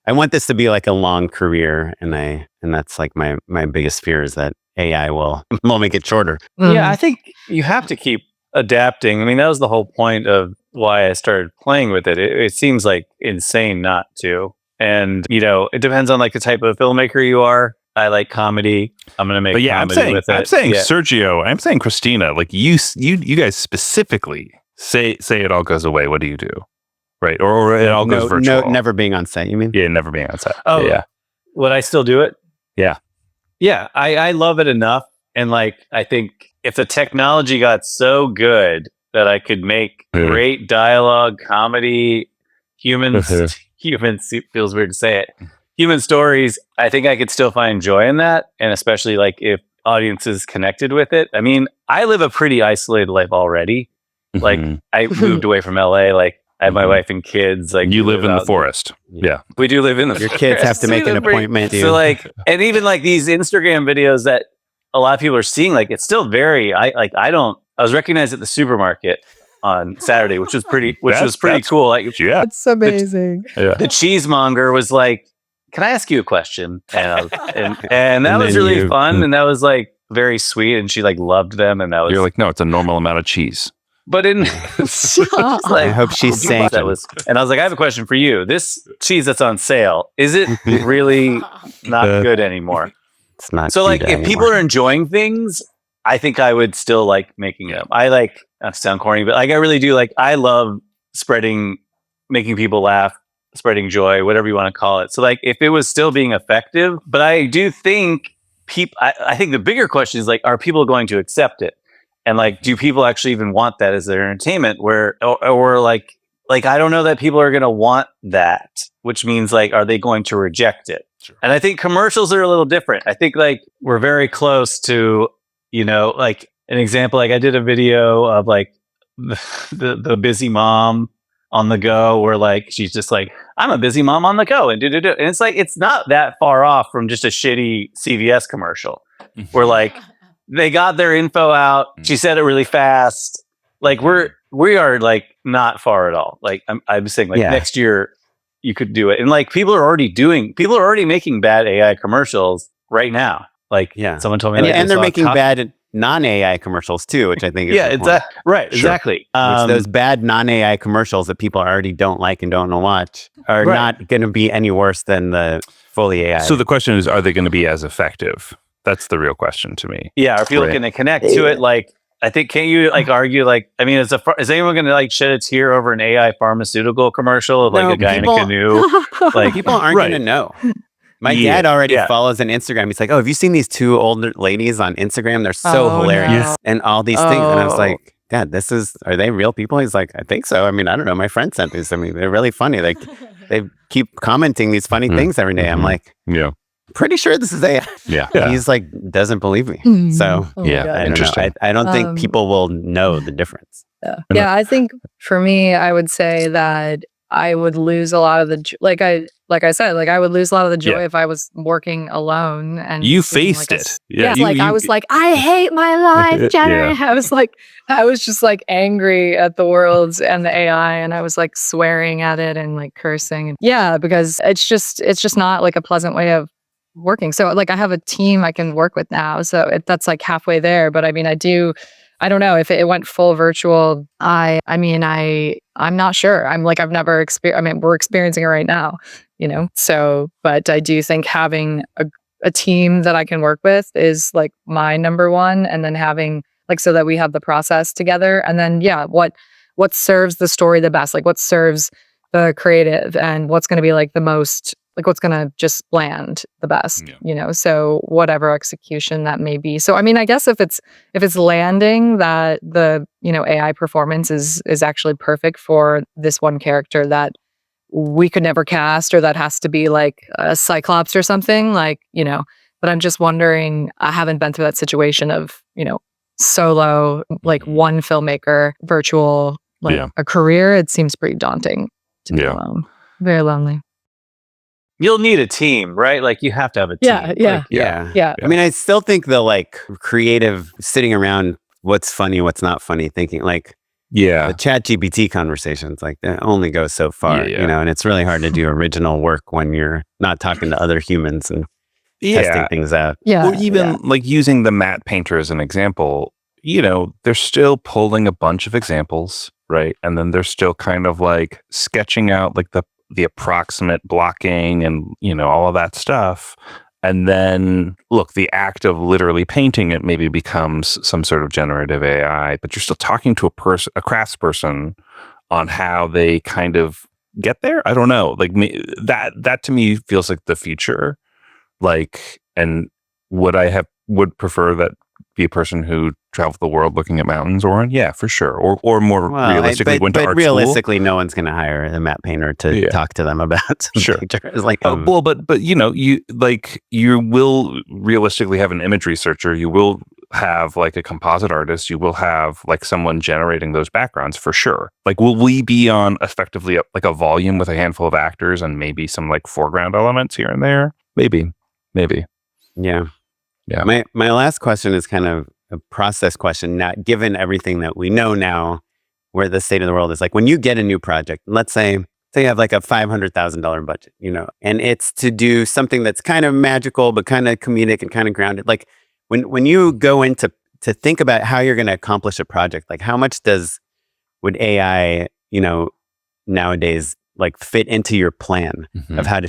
I want this to be like a long career, and that's like my biggest fear, is that AI will make it shorter. Yeah, I think you have to keep adapting. I mean, that was the whole point of why I started playing with it. It seems like insane not to. And, you know, it depends on like the type of filmmaker you are. I like comedy. I'm going to make comedy with it. I'm saying Sergio, I'm saying Kristyna, like you guys specifically say it all goes away. What do you do? Right. Or it all goes virtual. No, never being on set, you mean? Yeah, never being on set. Oh, yeah. Would I still do it? Yeah. Yeah. I love it enough. And like, I think if the technology got so good that I could make great dialogue, comedy, human feels weird to say it, human stories, I think I could still find joy in that. And especially like if audiences connected with it. I mean, I live a pretty isolated life already. Like I moved away from LA, like I have my wife and kids. Like you live in the forest. Yeah. We do live in the forest. Your kids have to make an appointment. So like, and even like these Instagram videos that a lot of people are seeing, like it's still very, I was recognized at the supermarket on Saturday, which was pretty cool. Like, yeah, it's amazing. The cheesemonger was like, "Can I ask you a question?" And that was really fun, and that was like very sweet, and she like loved them, and that was. You're like, no, it's a normal amount of cheese. But in, like, I hope she's saying that was, and I was like, I have a question for you. This cheese that's on sale, is it really not good anymore? It's not. So like, if people are enjoying things, I think I would still like making them. I like, not to sound corny, but like I really do. Like I love making people laugh, spreading joy, whatever you want to call it. So like, if it was still being effective, but I do think I think the bigger question is like, are people going to accept it? And like, do people actually even want that as their entertainment? Or like I don't know that people are going to want that, which means like, are they going to reject it? Sure. And I think commercials are a little different. I think like we're very close to, you know, like an example, like I did a video of like the busy mom on the go, where like, she's just like, I'm a busy mom on the go and do. And it's like, it's not that far off from just a shitty CVS commercial where like, they got their info out. She said it really fast. Like we are like not far at all. Like I'm saying like next year you could do it. And like people are already making bad AI commercials right now. Like someone told me, and they're making bad non-AI commercials too, which I think is right. Sure. Exactly. Which those bad non-AI commercials that people already don't like and don't want to watch are not going to be any worse than the fully AI. So the question is, are they going to be as effective? That's the real question to me. Yeah, are people going to connect to it? Like, I think, can't you like argue? Like, I mean, is anyone going to like shed a tear over an AI pharmaceutical commercial of like a guy in a canoe? Like, people aren't going to know. My dad already follows on Instagram. He's like, "Oh, have you seen these two older ladies on Instagram? They're so hilarious and all these things." And I was like, "Dad, are they real people?" He's like, "I think so. I mean, I don't know. My friend sent these to me. They're really funny. Like, they keep commenting these funny things every day." I'm like, yeah. Pretty sure this is AI. Yeah. He's like, doesn't believe me. So interesting. I don't think people will know the difference. Yeah, I think for me, I would say that I would lose a lot of the like I said, like I would lose a lot of the joy if I was working alone. And you faced it. I was like, I hate my life, Jenna. I was just like angry at the world and the AI, and I was like swearing at it and like cursing. Because it's just not like a pleasant way of working. So like I have a team I can work with now, so that's like halfway there. But I mean, I don't know if it went full virtual. I'm not sure. I've never experienced. I mean, we're experiencing it right now, you know. So, but I do think having a team that I can work with is like my number one, and then having like so that we have the process together, and then what serves the story the best, like what serves the creative, and what's going to be like the most. Like what's going to just land the best, you know? So whatever execution that may be. So, I mean, I guess if it's landing that the, you know, AI performance is actually perfect for this one character that we could never cast, or that has to be like a Cyclops or something, like, you know, But I'm just wondering, I haven't been through that situation of, solo, like one filmmaker, virtual, like a career. It seems pretty daunting to be alone. Very lonely. You'll need a team, right? Like you have to have a team. Yeah. I mean, I still think the like creative sitting around what's funny, what's not funny, thinking like the chat GPT conversations, like that only goes so far, and it's really hard to do original work when you're not talking to other humans and testing things out. Or even like using the matte painter as an example, they're still pulling a bunch of examples, right? And then they're still kind of like sketching out like the approximate blocking and, all of that stuff. And then look, the act of literally painting it maybe becomes some sort of generative AI, but you're still talking to a craftsperson on how they kind of get there. I don't know. Like that to me feels like the future. Like, and would prefer that be a person who traveled the world looking at mountains, Oren? Yeah, for sure. Or more realistically, went to art realistically, school. No one's going to hire a matte painter to talk to them about pictures. Like, but you will realistically have an image researcher. You will have like a composite artist. You will have like someone generating those backgrounds for sure. Like, will we be on effectively like a volume with a handful of actors and maybe some like foreground elements here and there? Maybe. Yeah. My last question is kind of a process question. Not given everything that we know now, where the state of the world is. Like when you get a new project, let's say you have like a $500,000 budget, and it's to do something that's kind of magical but kind of comedic and kind of grounded. Like when you go into to think about how you're going to accomplish a project, like how much would AI, nowadays like fit into your plan of how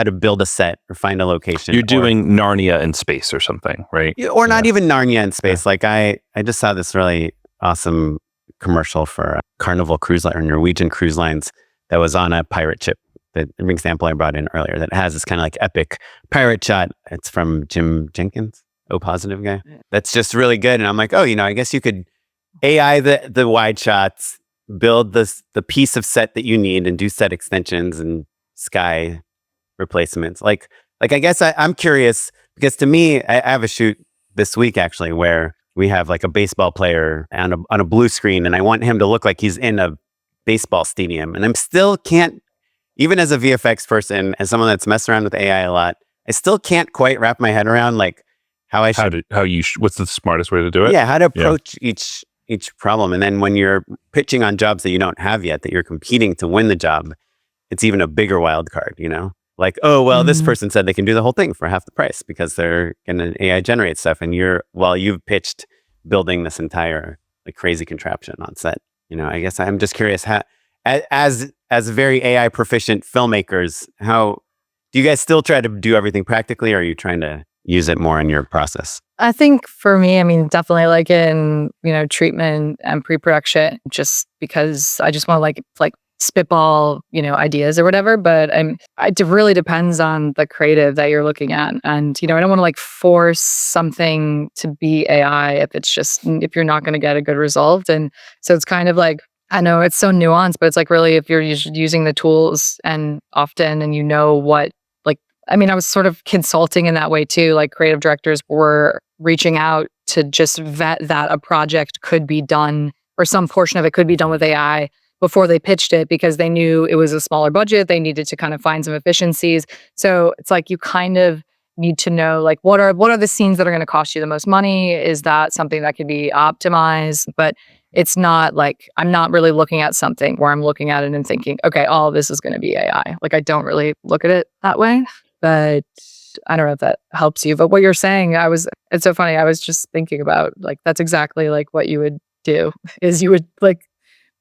to build a set or find a location. You're doing Narnia in space or something, right? Or not even Narnia in space. Like I just saw this really awesome commercial for Carnival Cruise Line or Norwegian Cruise Lines that was on a pirate ship. An example I brought in earlier that has this kind of like epic pirate shot. It's from Jim Jenkins, O Positive guy. That's just really good. And I'm like, I guess you could AI the wide shots, build the piece of set that you need and do set extensions and sky replacements. Like I guess I'm curious because to me, I have a shoot this week actually where we have like a baseball player on a blue screen and I want him to look like he's in a baseball stadium. And I'm still can't, even as a VFX person, as someone that's messed around with AI a lot, I still can't quite wrap my head around like how I should, what's the smartest way to do it? Yeah. How to approach each problem. And then when you're pitching on jobs that you don't have yet, that you're competing to win the job, it's even a bigger wild card, Like, this person said they can do the whole thing for half the price because they're going to AI generate stuff. And you've pitched building this entire like crazy contraption on set. I guess I'm just curious how, as very AI proficient filmmakers, how do you guys still try to do everything practically or are you trying to use it more in your process? I think for me, definitely like in, treatment and pre-production, just because I just want to like spitball, ideas or whatever. But it really depends on the creative that you're looking at. And, I don't want to like force something to be AI if you're not going to get a good result. And so it's kind of like, I know it's so nuanced, but it's like really if you're using the tools and often and what, I was sort of consulting in that way too. Like creative directors were reaching out to just vet that a project could be done or some portion of it could be done with AI before they pitched it because they knew it was a smaller budget. They needed to kind of find some efficiencies. So it's like you kind of need to know like what are the scenes that are going to cost you the most money? Is that something that can be optimized? But it's not like I'm not really looking at something where I'm looking at it and thinking, okay, all of this is going to be AI. Like I don't really look at it that way. But I don't know if that helps you. But what you're saying, it's so funny. I was just thinking about like, that's exactly like what you would do is you would like,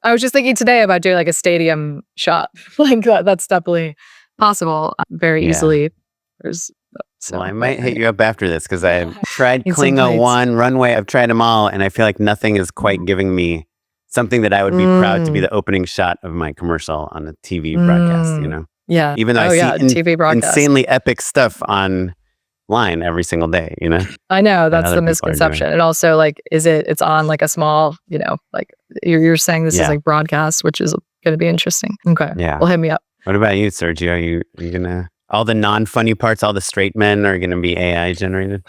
I was just thinking today about doing like a stadium shot. Like that's definitely possible very easily. I might hit you up after this because I've tried Klingo 1, Runway. I've tried them all. And I feel like nothing is quite giving me something that I would be proud to be the opening shot of my commercial on a TV broadcast, Yeah. Even though I see TV broadcast. insanely epic stuff online every single day, I know that's the misconception. And also like, it's on like a small, like you're saying this is like broadcast, which is going to be interesting. Okay. Yeah. Well, hit me up. What about you, Sergio? Are you gonna? all the non-funny parts, all the straight men are going to be AI generated.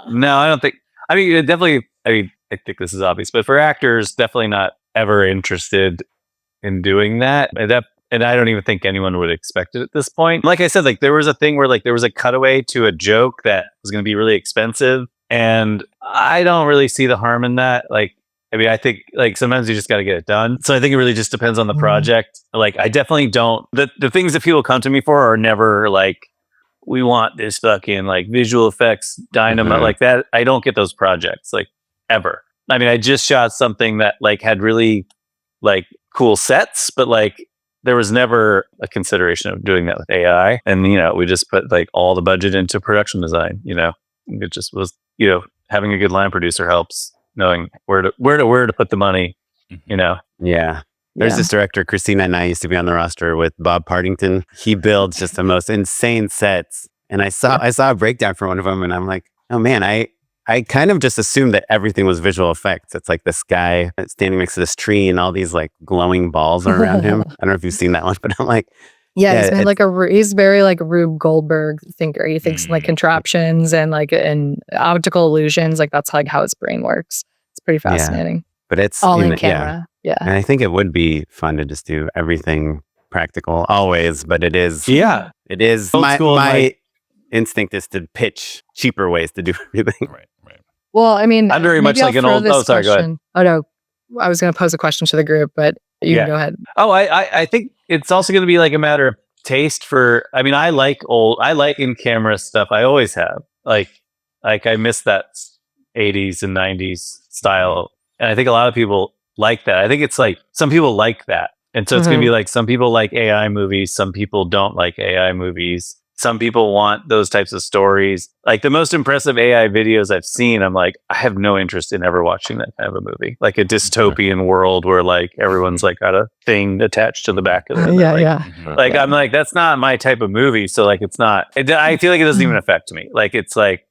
No, I don't think. I mean, it definitely. I mean, I think this is obvious, but for actors, definitely not ever interested in doing that. And I don't even think anyone would expect it at this point. Like I said, like there was a thing where like there was a cutaway to a joke that was going to be really expensive, and I don't really see the harm in that. Like, I mean, I think like sometimes you just got to get it done. So I think it really just depends on the project. Like, I definitely don't. The things that people come to me for are never like, we want this fucking like visual effects dynamite like that. I don't get those projects like ever. I mean, I just shot something that like had really like cool sets, but like there was never a consideration of doing that with AI. And, you know, we just put like all the budget into production design, you know, it just was, you know, having a good line producer helps knowing where to put the money, you know? Yeah. There's this director, Kristyna and I used to be on the roster with Bob Partington. He builds just the most insane sets. And I saw a breakdown for one of them and I'm like, oh man, I kind of just assumed that everything was visual effects. It's like this guy standing next to this tree and all these like glowing balls are around him. I don't know if you've seen that one, but I'm like, he's made like he's very like Rube Goldberg thinker. He thinks in like contraptions and like in optical illusions. Like that's like how his brain works. It's pretty fascinating. But it's all in camera. Yeah. And I think it would be fun to just do everything practical always, but it is. Yeah. It is. My instinct is to pitch cheaper ways to do everything. Right. Well, I mean, I'm very much like an old. Oh, sorry. Go ahead. Oh no, I was going to pose a question to the group, but you can go ahead. Oh, I think it's also going to be like a matter of taste for. I mean, I like in camera stuff. I always have. Like I miss that 80s and 90s style, and I think a lot of people like that. I think it's like some people like that, and so it's going to be like some people like AI movies, some people don't like AI movies. Some people want those types of stories. Like the most impressive AI videos I've seen, I'm like, I have no interest in ever watching that kind of a movie. Like a dystopian world where like everyone's like got a thing attached to the back of it. Like I'm like, that's not my type of movie. So like it's not. I feel like it doesn't even affect me. Like it's like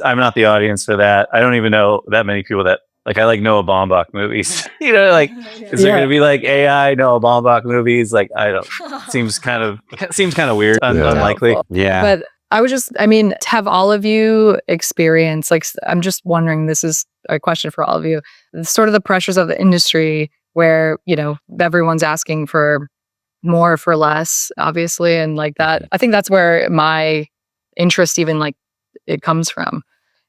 I'm not the audience for that. I don't even know that many people that like I like Noah Baumbach movies. You know, like is there going to be like AI Noah Baumbach movies? Like I don't. Seems kind of weird, unlikely. Yeah. But I mean, have all of you experienced, like, I'm just wondering, this is a question for all of you, sort of the pressures of the industry where, you know, everyone's asking for more for less, obviously. And like that, I think that's where my interest even like it comes from.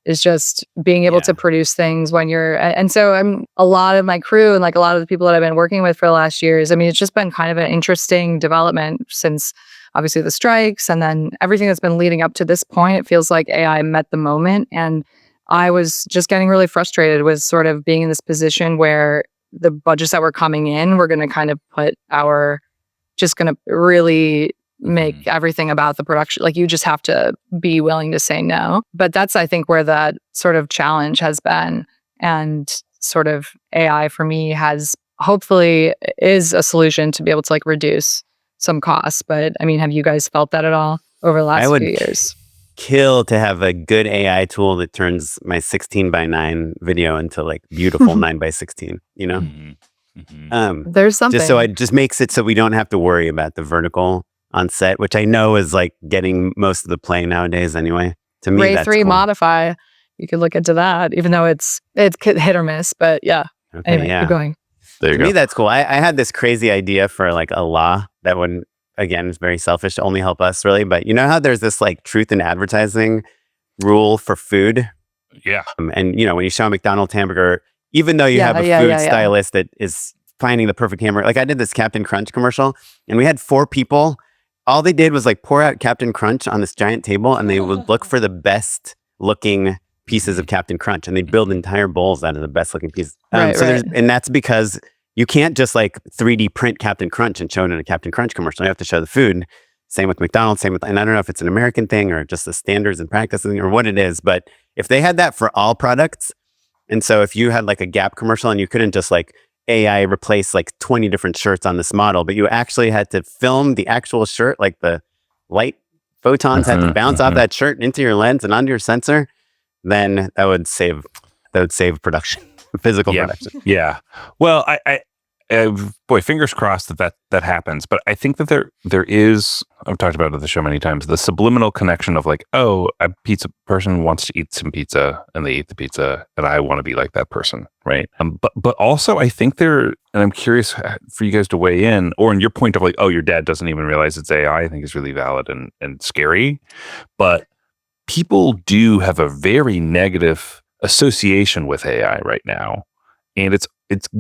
Is just being able to produce things when you're, and so I'm a lot of my crew and like a lot of the people that I've been working with for the last years. I mean, it's just been kind of an interesting development since obviously the strikes and then everything that's been leading up to this point. It feels like AI met the moment. And I was just getting really frustrated with sort of being in this position where the budgets that were coming in, we're going to kind of just going to really make everything about the production. Like you just have to be willing to say no. But that's, I think, where that sort of challenge has been. And sort of AI for me hopefully is a solution to be able to like reduce some costs. But I mean, have you guys felt that at all over the last few years? Kill to have a good AI tool that turns my 16:9 video into like beautiful 9:16, you know? There's something. It just makes it so we don't have to worry about the vertical on set, which I know is like getting most of the play nowadays anyway. To me, Ray that's 3 cool. Modify, you could look into that, even though it's hit or miss, but yeah. Okay, anyway, keep going. There you go. To me, that's cool. I had this crazy idea for like a law that would, again, is very selfish to only help us really. But you know how there's this like truth in advertising rule for food? Yeah. And you know, when you show a McDonald's hamburger, even though you have a food stylist that is finding the perfect hamburger, like I did this Captain Crunch commercial and we had 4 people. All they did was like pour out Captain Crunch on this giant table and they would look for the best looking pieces of Captain Crunch and they'd build entire bowls out of the best looking pieces. And that's because you can't just like 3D print Captain Crunch and show it in a Captain Crunch commercial. You have to show the food. Same with McDonald's, and I don't know if it's an American thing or just the standards and practices or what it is, but if they had that for all products, and so if you had like a Gap commercial and you couldn't just like AI replace like 20 different shirts on this model, but you actually had to film the actual shirt, like the light photons had to bounce off that shirt into your lens and onto your sensor, then that would save production, physical production. Yeah. Well, boy, fingers crossed that happens. But I think that there is, I've talked about it on the show many times, the subliminal connection of like, oh, a pizza person wants to eat some pizza and they eat the pizza and I want to be like that person, right? But also I think and I'm curious for you guys to weigh in, or in your point of like, oh, your dad doesn't even realize it's AI, I think is really valid and scary. But people do have a very negative association with AI right now. And it's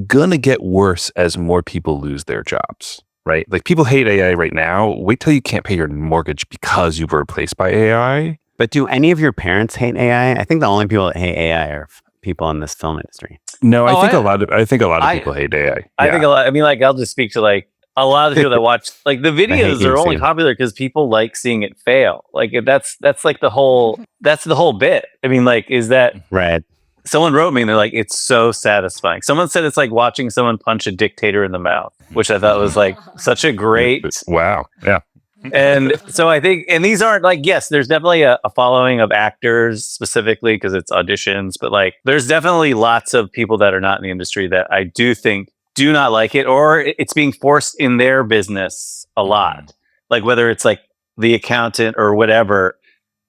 gonna get worse as more people lose their jobs, right? Like people hate AI right now. Wait till you can't pay your mortgage because you were replaced by AI. But do any of your parents hate AI? I think the only people that hate AI are people in this film industry. No, I think a lot of people hate AI. I think a lot. I mean, like I'll just speak to like a lot of the people that watch like the videos are only popular because people like seeing it fail. Like that's like the whole bit. I mean, like is that right? Someone wrote me and they're like, it's so satisfying. Someone said it's like watching someone punch a dictator in the mouth, which I thought was like such a great. Wow. Yeah. And so I think, and these aren't like, yes, there's definitely a following of actors specifically because it's auditions, but like there's definitely lots of people that are not in the industry that I do think do not like it, or it's being forced in their business a lot. Like whether it's like the accountant or whatever.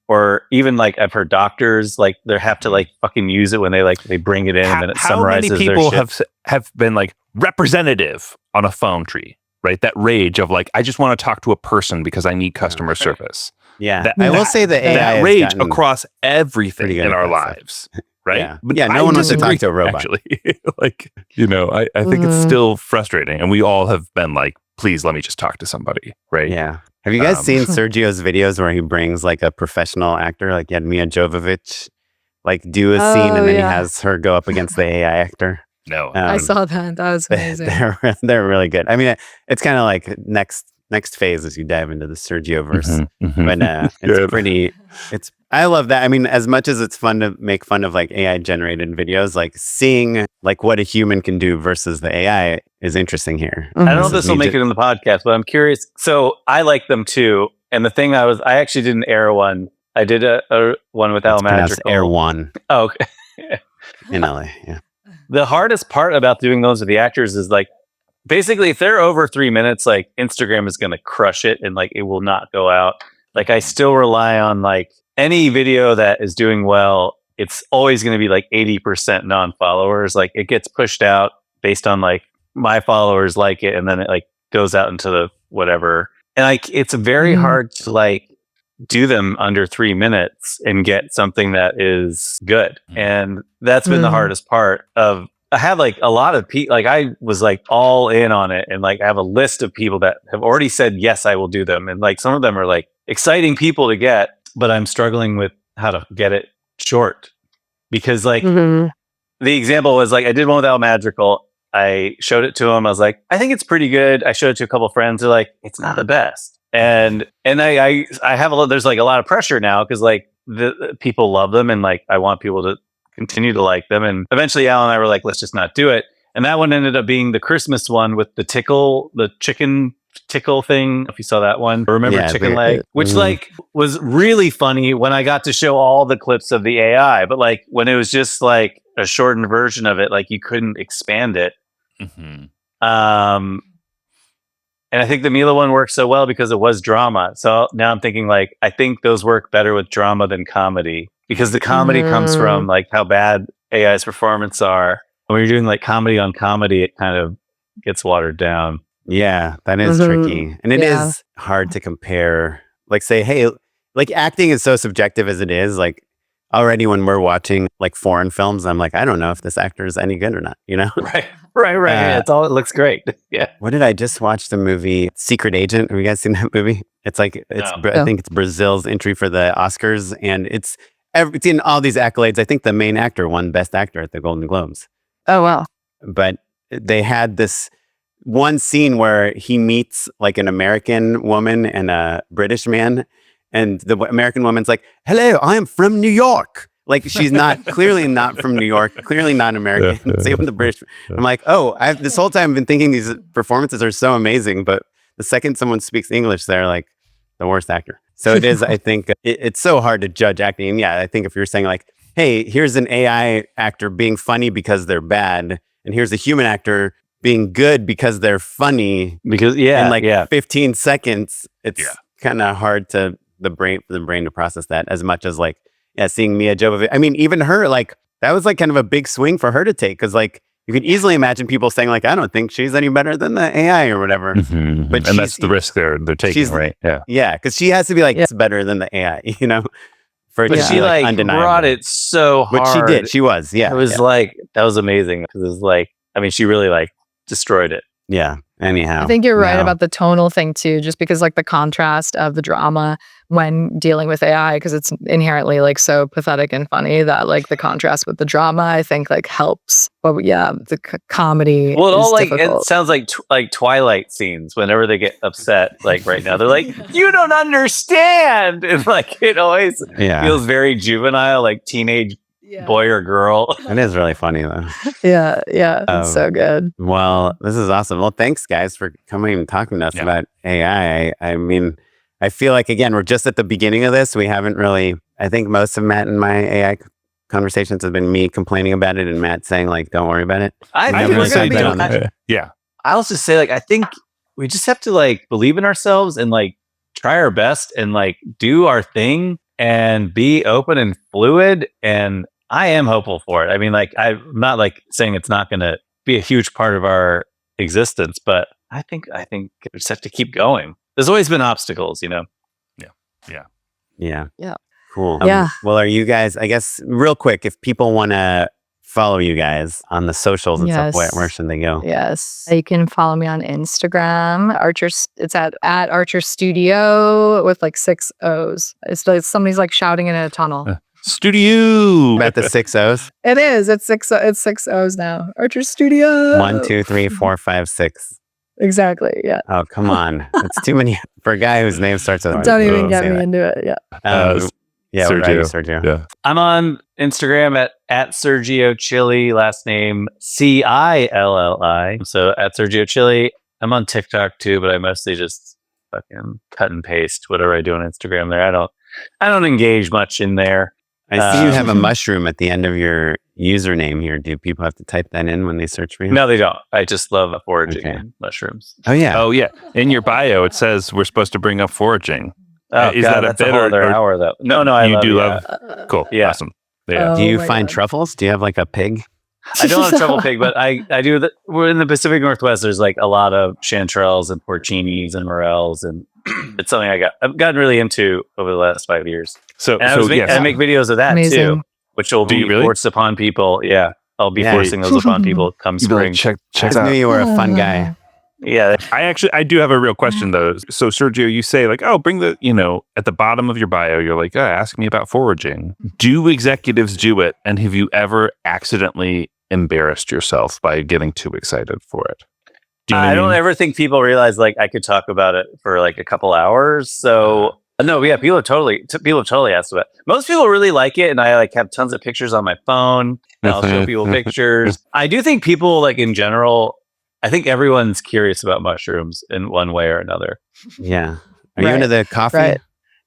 Or even like I've heard doctors like they have to like fucking use it when they bring it in and then it summarizes their shit. How many people have been like representative on a phone tree, right? That rage of like I just want to talk to a person because I need customer service. Yeah, I will say that AI that rage across everything in our lives, right? Yeah, but no one wants to talk to a robot. Actually, like I think it's still frustrating, and we all have been like, please let me just talk to somebody, right? Yeah. Have you guys seen Sergio's videos where he brings like a professional actor, like he had Mia Jovovich, like do a scene and then he has her go up against the AI actor? No, I saw that. That was amazing. They're really good. I mean, it's kind of like next phase as you dive into the Sergio verse, but it's pretty. I love that. I mean, as much as it's fun to make fun of like AI generated videos, like seeing like what a human can do versus the AI is interesting here. I don't know if this will make it in the podcast, but I'm curious. So I like them too. And the thing I actually didn't air one. I did a one with Al Magical. Air one. Oh, okay. In LA, yeah. The hardest part about doing those with the actors is like, basically if they're over 3 minutes, like Instagram is going to crush it and like it will not go out. Like I still rely on like any video that is doing well, it's always going to be like 80% non-followers. Like it gets pushed out based on like my followers like it and then it like goes out into the whatever. And like it's very hard to like do them under 3 minutes and get something that is good. And that's been the hardest part of. I have like a lot of people, like I was like all in on it. And like I have a list of people that have already said, yes, I will do them. And like some of them are like exciting people to get, but I'm struggling with how to get it short. Because like the example was like, I did one with Al Magical. I showed it to him. I was like, I think it's pretty good. I showed it to a couple of friends. They're like, it's not the best. And I have there's like a lot of pressure now because like the people love them and like I want people to continue to like them. And eventually Al and I were like, let's just not do it. And that one ended up being the Christmas one with the chicken tickle thing. If you saw that one, remember chicken leg, which like was really funny when I got to show all the clips of the AI, but like when it was just like a shortened version of it, like you couldn't expand it. And I think the Mila one worked so well because it was drama. So now I'm thinking like, I think those work better with drama than comedy because the comedy comes from like how bad AI's performance are. When you're doing like comedy on comedy, it kind of gets watered down. Yeah, that is tricky. And it is hard to compare. Like say, hey, like acting is so subjective as it is. Like already when we're watching like foreign films, I'm like, I don't know if this actor is any good or not, you know? Right. It's all, it looks great. Yeah. What did I just watch the movie Secret Agent? Have you guys seen that movie? It's like, I think it's Brazil's entry for the Oscars and it's in all these accolades. I think the main actor won Best Actor at the Golden Globes. Oh, wow. But they had this one scene where he meets like an American woman and a British man. And the American woman's like, hello, I am from New York. Like she's not, clearly not from New York, clearly not American. Same with the British. I'm like, oh, this whole time I've been thinking these performances are so amazing. But the second someone speaks English, they're like the worst actor. So it is, I think, it's so hard to judge acting. And yeah, I think if you're saying like, hey, here's an AI actor being funny because they're bad, and here's a human actor being good because they're funny because in like yeah. 15 seconds. It's Yeah. kind of hard for the brain to process that as much as like, seeing Mia Jovovich. I mean, even her, like, that was like kind of a big swing for her to take, because like you could easily imagine people saying like, I don't think she's any better than the AI or whatever. But and that's the risk they're taking, she's- right? Yeah. Yeah, because she has to be like, it's better than the AI, for it But to she be like undeniable. brought it so hard. Which she did. She was, yeah. It was like, that was amazing, because it was like, I mean, she really like destroyed it. Yeah. Anyhow. I think you're right no. about the tonal thing too, just because like the contrast of the drama when dealing with AI, because it's inherently like so pathetic and funny, that like the contrast with the drama, I think like helps. But yeah, the comedy Well, it is all like difficult. it sounds like like Twilight scenes. Whenever they get upset, like right now, they're like, "You don't understand," and like it always Yeah. feels very juvenile, like teenage boy or girl. It is really funny though. Yeah, it's so good. Well, this is awesome. Well, thanks guys for coming and talking to us about AI. I mean, I feel like, again, we're just at the beginning of this. We haven't really, I think most of Matt and my AI conversations have been me complaining about it and Matt saying like, don't worry about it. I never think really we're gonna said be that on okay. that. Yeah. I also say like I think we just have to like believe in ourselves and like try our best and like do our thing and be open and fluid. And I am hopeful for it. I mean, like I'm not like saying it's not going to be a huge part of our existence, but I think we just have to keep going. There's always been obstacles, Yeah. Yeah. Cool. Yeah. Well, are you guys, I guess, real quick, if people want to follow you guys on the socials and stuff, where should they go? Yes. You can follow me on Instagram. It's at Archer Studio with like 6 O's. It's like somebody's like shouting in a tunnel. Studio. About the 6 O's? It is. It's 6 O's now. Archer Studio. 1, 2, 3, 4, 5, 6. Exactly. Yeah. Oh, come on. That's too many for a guy whose name starts with Don't even get say me that. into it. Yeah. Yeah, Sergio. Sergio. Yeah. I'm on Instagram at Sergio Cilli, last name Cilli. So at Sergio Cilli. I'm on TikTok too, but I mostly just fucking cut and paste whatever I do on Instagram there. I don't engage much in there. I see you have a mushroom at the end of your username here. Do people have to type that in when they search for you? No, they don't. I just love foraging Okay. and mushrooms. Oh, yeah. Oh yeah. In your bio, it says we're supposed to bring up foraging. Oh, Is God, that a that's bit whole or- other or- hour though? No, I You love do it, love- Cool. Yeah. Awesome. Yeah. Do you my find God. truffles? Do you have like a pig? I don't have trouble pig, but I do. We're in the Pacific Northwest. There's like a lot of chanterelles and porcinis and morels, and it's something I've gotten really into over the last 5 years. So And I yes. make videos of that Amazing. too, which will Do you be really? forced upon people. Yeah, I'll be Yeah. forcing those upon people come You'd be like, spring. check I it knew out. you were a fun guy. Yeah, I do have a real question though. So Sergio, you say like, oh, bring the, at the bottom of your bio, you're like, ask me about foraging. Do executives do it? And have you ever accidentally embarrassed yourself by getting too excited for it? Do you know what I I don't mean? ever think people realize like I could talk about it for like a couple hours. So no, yeah, people have totally asked about it. Most people really like it, and I like have tons of pictures on my phone, and I'll show people pictures. I do think people like in general. I think everyone's curious about mushrooms in one way or another. Yeah. Are you Right. into the coffee? Right.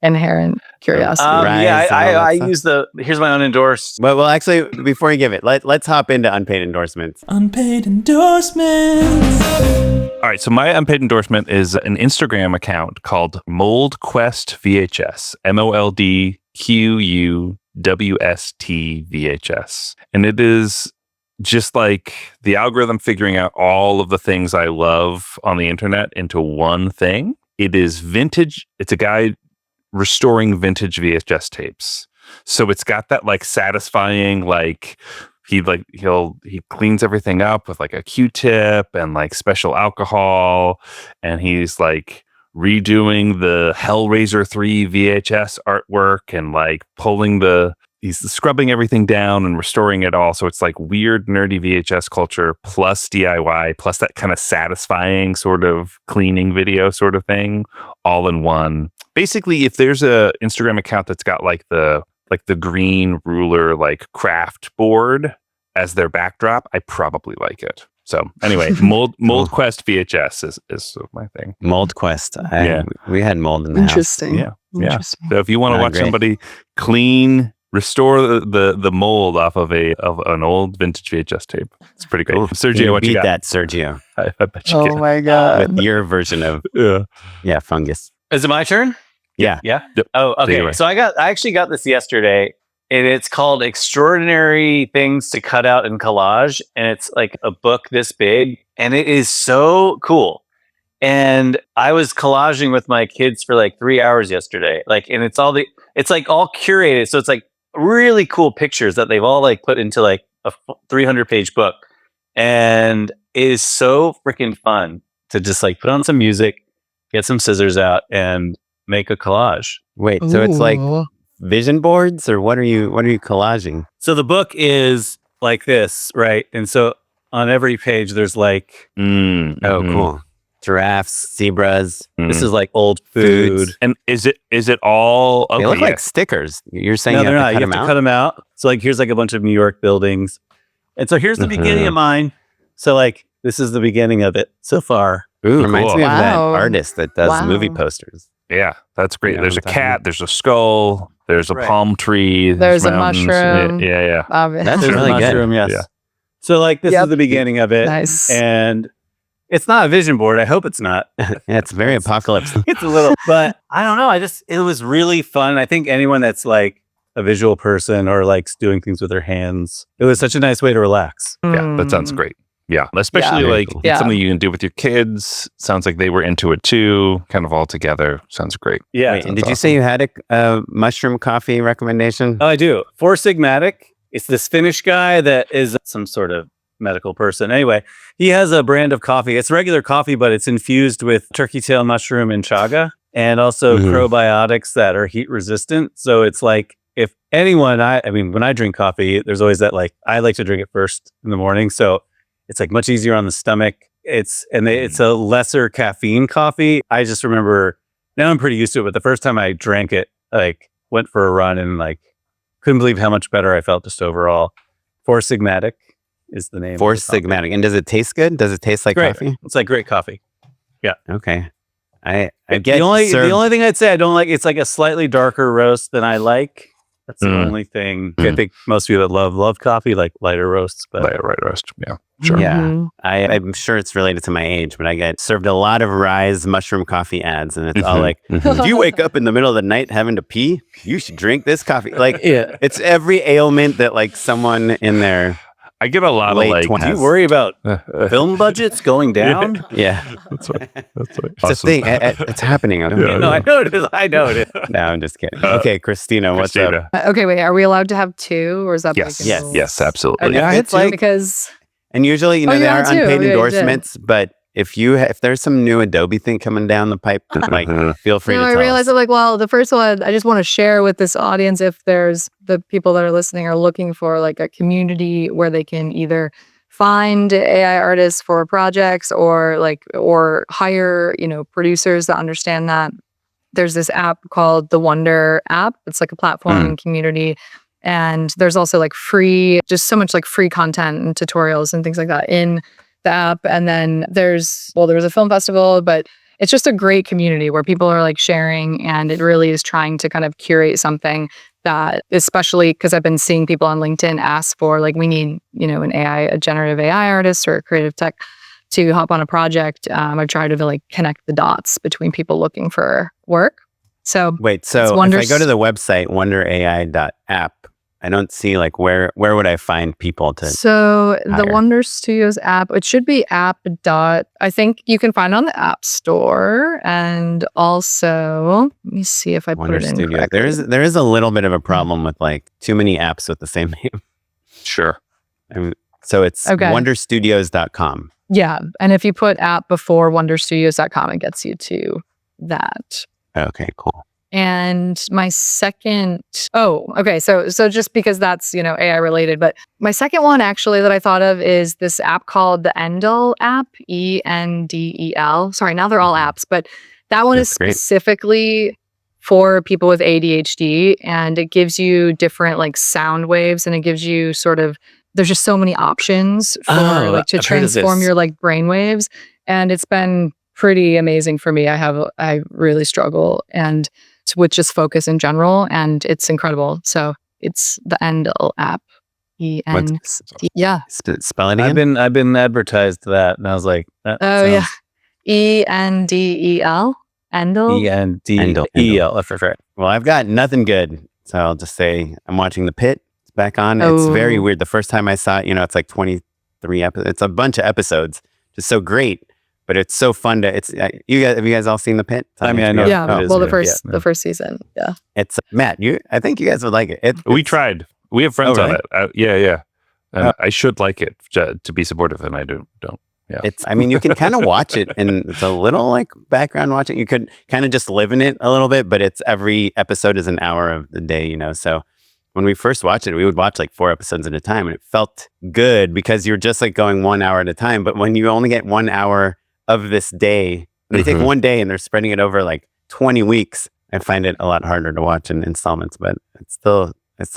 Inherent curiosity. Yeah, Rise and all that I stuff? use here's my unendorsed. Well, actually, before you give it, let's hop into unpaid endorsements. Unpaid endorsements. All right, so my unpaid endorsement is an Instagram account called Mold Quest VHS, MoldQuest VHS, and it is just like the algorithm figuring out all of the things I love on the internet into one thing. It is vintage. It's a guy restoring vintage VHS tapes. So it's got that like satisfying, like he cleans everything up with like a Q-tip and like special alcohol. And he's like redoing the Hellraiser 3 VHS artwork and like he's scrubbing everything down and restoring it all. So it's like weird, nerdy VHS culture plus DIY plus that kind of satisfying sort of cleaning video sort of thing all in one. Basically, if there's a Instagram account that's got like the green ruler, like craft board as their backdrop, I probably like it. So anyway, Mold Quest VHS is my thing. Mold Quest. Yeah. We had mold in the house. Interesting. Yeah. Interesting. So if you want to Ah, watch great. somebody clean restore the mold off of an old vintage VHS tape. It's pretty great. Cool. Sergio, You what beat you got? that, Sergio, I bet you Oh can. my god. with your version of fungus. Is it my turn? Yeah. Yeah. Yep. Oh, Take it okay. away. So I actually got this yesterday, and it's called Extraordinary Things to Cut Out in Collage, and it's like a book this big, and it is so cool. And I was collaging with my kids for like 3 hours yesterday. Like, and it's like all curated. So it's like really cool pictures that they've all like put into like a 300-page book. And it is so freaking fun to just like put on some music, get some scissors out, and make a collage. Wait, so it's like Ooh. vision boards, or what are you collaging? So the book is like this, right? And so on every page, there's like, Oh, cool. Giraffes, zebras. this is like old food. Foods. And is it all okay? They look yeah. like stickers. You're saying No, you they're have not. to cut You them have to out? cut them out. So like, here's like a bunch of New York buildings. And so here's the beginning of mine. So like, this is the beginning of it so far. Ooh, Reminds cool. me of that Wow. artist that does Wow. movie posters. Yeah, that's great. Yeah, There's a I'm talking cat. about. There's a skull. There's a Right. palm tree. There's a mountains. mushroom. Yeah. That's There's really a good. mushroom, yes. Yeah. So like, this Yep. is the beginning of it. Nice. And it's not a vision board. I hope it's not. Yeah, it's very apocalypse. It's a little, but I don't know. It was really fun. I think anyone that's like a visual person or likes doing things with their hands, it was such a nice way to relax. Yeah, that sounds Mm. great. Yeah, especially Very like cool. it's Yeah. something you can do with your kids. Sounds like they were into it too. Kind of all together. Sounds great. Yeah. Wait, and That's did you say you had a mushroom coffee recommendation? Oh, I do. Four Sigmatic. It's this Finnish guy that is some sort of medical person. Anyway, he has a brand of coffee. It's regular coffee, but it's infused with turkey tail mushroom and chaga, and also Mhm. probiotics that are heat resistant. So it's like, if anyone, I mean, when I drink coffee, there's always that like, I like to drink it first in the morning. So it's like much easier on the stomach. It's a lesser caffeine coffee. I just remember, now I'm pretty used to it, but the first time I drank it, like went for a run and like couldn't believe how much better I felt just overall. Four Sigmatic is the name. of Four the coffee. Sigmatic. And does it taste good? Does it taste like Great. coffee? It's like great coffee. Okay. I get the only served- thing I'd say I don't like, it's like a slightly darker roast than I like. That's the only thing. I think most people that love coffee like lighter roasts, but Right, roast. Yeah, sure. Yeah. Mhm. I'm sure it's related to my age, but I get served a lot of Rise mushroom coffee ads, and it's all Mhm. like, if you wake up in the middle of the night having to pee, you should drink this coffee. Like, yeah. it's every ailment that like someone in their I get a lot Late of like. 20s. Do you worry about film budgets going down? yeah, That's right. That's right. it's a thing. It's happening. I don't Yeah, get No, it. I know it is. I know it is. No, I'm just kidding. Okay, Christina, what's up? Christina. Okay, wait. Are we allowed to have two, or is that Yes. breaking Yes. rules? Yes, absolutely. Okay, Yeah, it's like- because And usually, you know, Oh, they you are are too. unpaid Yeah, you did. endorsements, but if there's some new Adobe thing coming down the pipe, like feel free to I tell realized us. I'm like, well, the first one I just want to share with this audience, if there's the people that are listening are looking for like a community where they can either find AI artists for projects or hire, producers that understand that. There's this app called the Wonder app. It's like a platform and community. And there's also like just so much like free content and tutorials and things like that in the app. And then there was a film festival, but it's just a great community where people are like sharing, and it really is trying to kind of curate something that, especially because I've been seeing people on LinkedIn ask for like, we need, a generative AI artist or a creative tech to hop on a project. I've tried to like connect the dots between people looking for work. So Wait, so It's if Wonder I go to the website wonderai.app, I don't see like where would I find people to So the hire. Wonder Studios app, it should be I think you can find it on the App Store. And also, let me see if I Wonder put it in Studio? correctly. There is a little bit of a problem with like too many apps with the same name. Sure. So it's Okay. wonderstudios.com. Yeah. And if you put app before wonderstudios.com, it gets you to that. Okay, cool. And my second, so just because that's, AI related, but my second one actually that I thought of is this app called the Endel app, Endel. Sorry, now they're all apps, but that one is That's great. specifically for people with ADHD, and it gives you different like sound waves, and it gives you there's just so many options for to I've heard of transform this. your like brain waves. And it's been pretty amazing for me. I really struggle with just focus in general, and it's incredible. So It's the Endel app. EN. Yeah. Spell it again. I've been advertised that, and I was like, that yeah. ENDEL. Endel. ENDEL. That's right. Well, I've got nothing good, so I'll just say I'm watching The Pit. It's back on. It's very weird. The first time I saw it, it's like 23 episodes. It's a bunch of episodes. Just so great, but it's so fun to. It's have you guys all seen The Pit? I mean, I know. Yeah. Well, the first season. Yeah. It's Matt. I think you guys would like it. We tried. We have friends really? on it. Yeah. And I should like it to be supportive, and I don't. Yeah. You can kind of watch it, and it's a little like background watching. You could kind of just live in it a little bit, but it's every episode is an hour of the day, So when we first watched it, we would watch like 4 episodes at a time, and it felt good because you're just like going 1 hour at a time. But when you only get 1 hour of this day, they take one day and they're spreading it over like 20 weeks. I find it a lot harder to watch in installments, but I still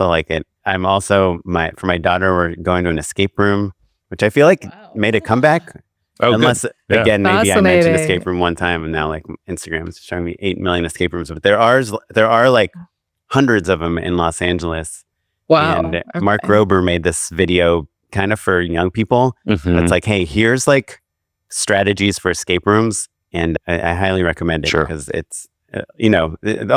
like it. I'm also for my daughter, we're going to an escape room, which I feel like made a comeback. Oh, unless good. Again, maybe I mentioned escape room one time, and now like Instagram is showing me 8 million escape rooms. But there are like hundreds of them in Los Angeles. Wow. And Mark Rober made this video kind of for young people. It's like, hey, here's like strategies for escape rooms, and I highly recommend it because it's a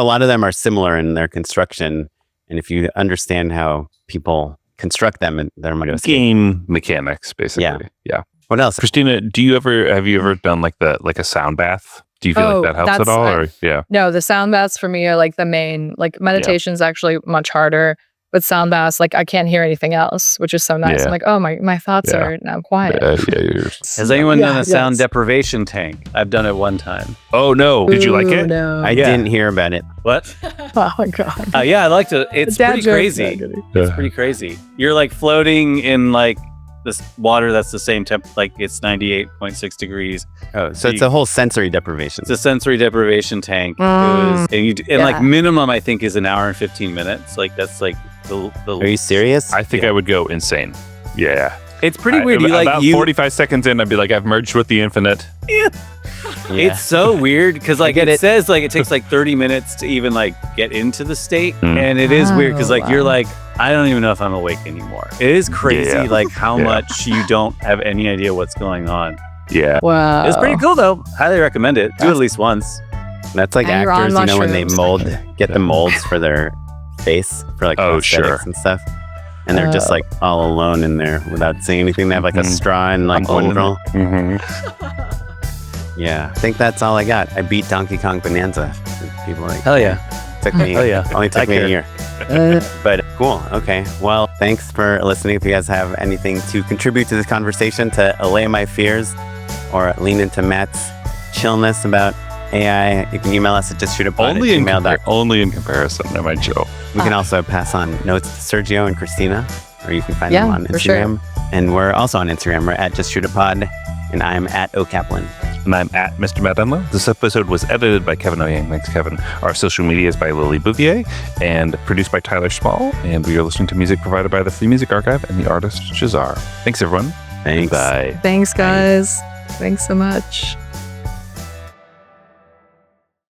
lot of them are similar in their construction. And if you understand how people construct them, and they're game mechanics, basically. Yeah. What else, Kristyna? Have you ever done like a sound bath? Do you feel like that helps at all? No, the sound baths for me are like the main. Like meditation's actually much harder, but sound baths, like I can't hear anything else, which is so nice. Yeah. I'm like, oh my thoughts are now quiet. Has anyone done a sound deprivation tank? I've done it one time. Oh no! Did you like it? No. I didn't hear about it. What? Oh my god. Yeah, I liked it. It's pretty crazy. Yeah. It's pretty crazy. You're like floating in like this water that's the same temp, like it's 98.6 degrees. Oh, so it's a whole sensory deprivation. It's a sensory deprivation tank. Like minimum, I think, is an hour and 15 minutes. Like that's like the Are you serious? I think I would go insane. Yeah. It's pretty weird. About 45 seconds in, I'd be like, I've merged with the infinite. It's so weird because like it says like it takes like 30 minutes to even like get into the state, and it is weird because like you're like, I don't even know if I'm awake anymore. It is crazy like how much you don't have any idea what's going on. Yeah. Wow. It's pretty cool though. Highly recommend it. Do it at least once. That's like And actors, when they mushrooms. get the molds for their face for like prosthetics and stuff. And they're just like all alone in there without saying anything. They have like a straw and like one roll. Yeah, I think that's all I got. I beat Donkey Kong Bonanza. People are like, Hell yeah. Took me. Hell yeah. Only took me a year. But cool. Okay. Well, thanks for listening. If you guys have anything to contribute to this conversation to allay my fears or lean into Matt's chillness about AI, you can email us at justshootapod@gmail.com. Only in comparison, I might joke. We can also pass on notes to Sergio and Kristyna, or you can find them on for Instagram. And we're also on Instagram. We're at justshootapod, and I'm at OKaplan. And I'm at Mr. Matt Unlow. This episode was edited by Kevin Oyang. Thanks, Kevin. Our social media is by Lily Bouvier and produced by Tyler Small. And we are listening to music provided by the Free Music Archive and the artist Shazar. Thanks, everyone. Thanks. Bye. Thanks, guys. Thanks so much.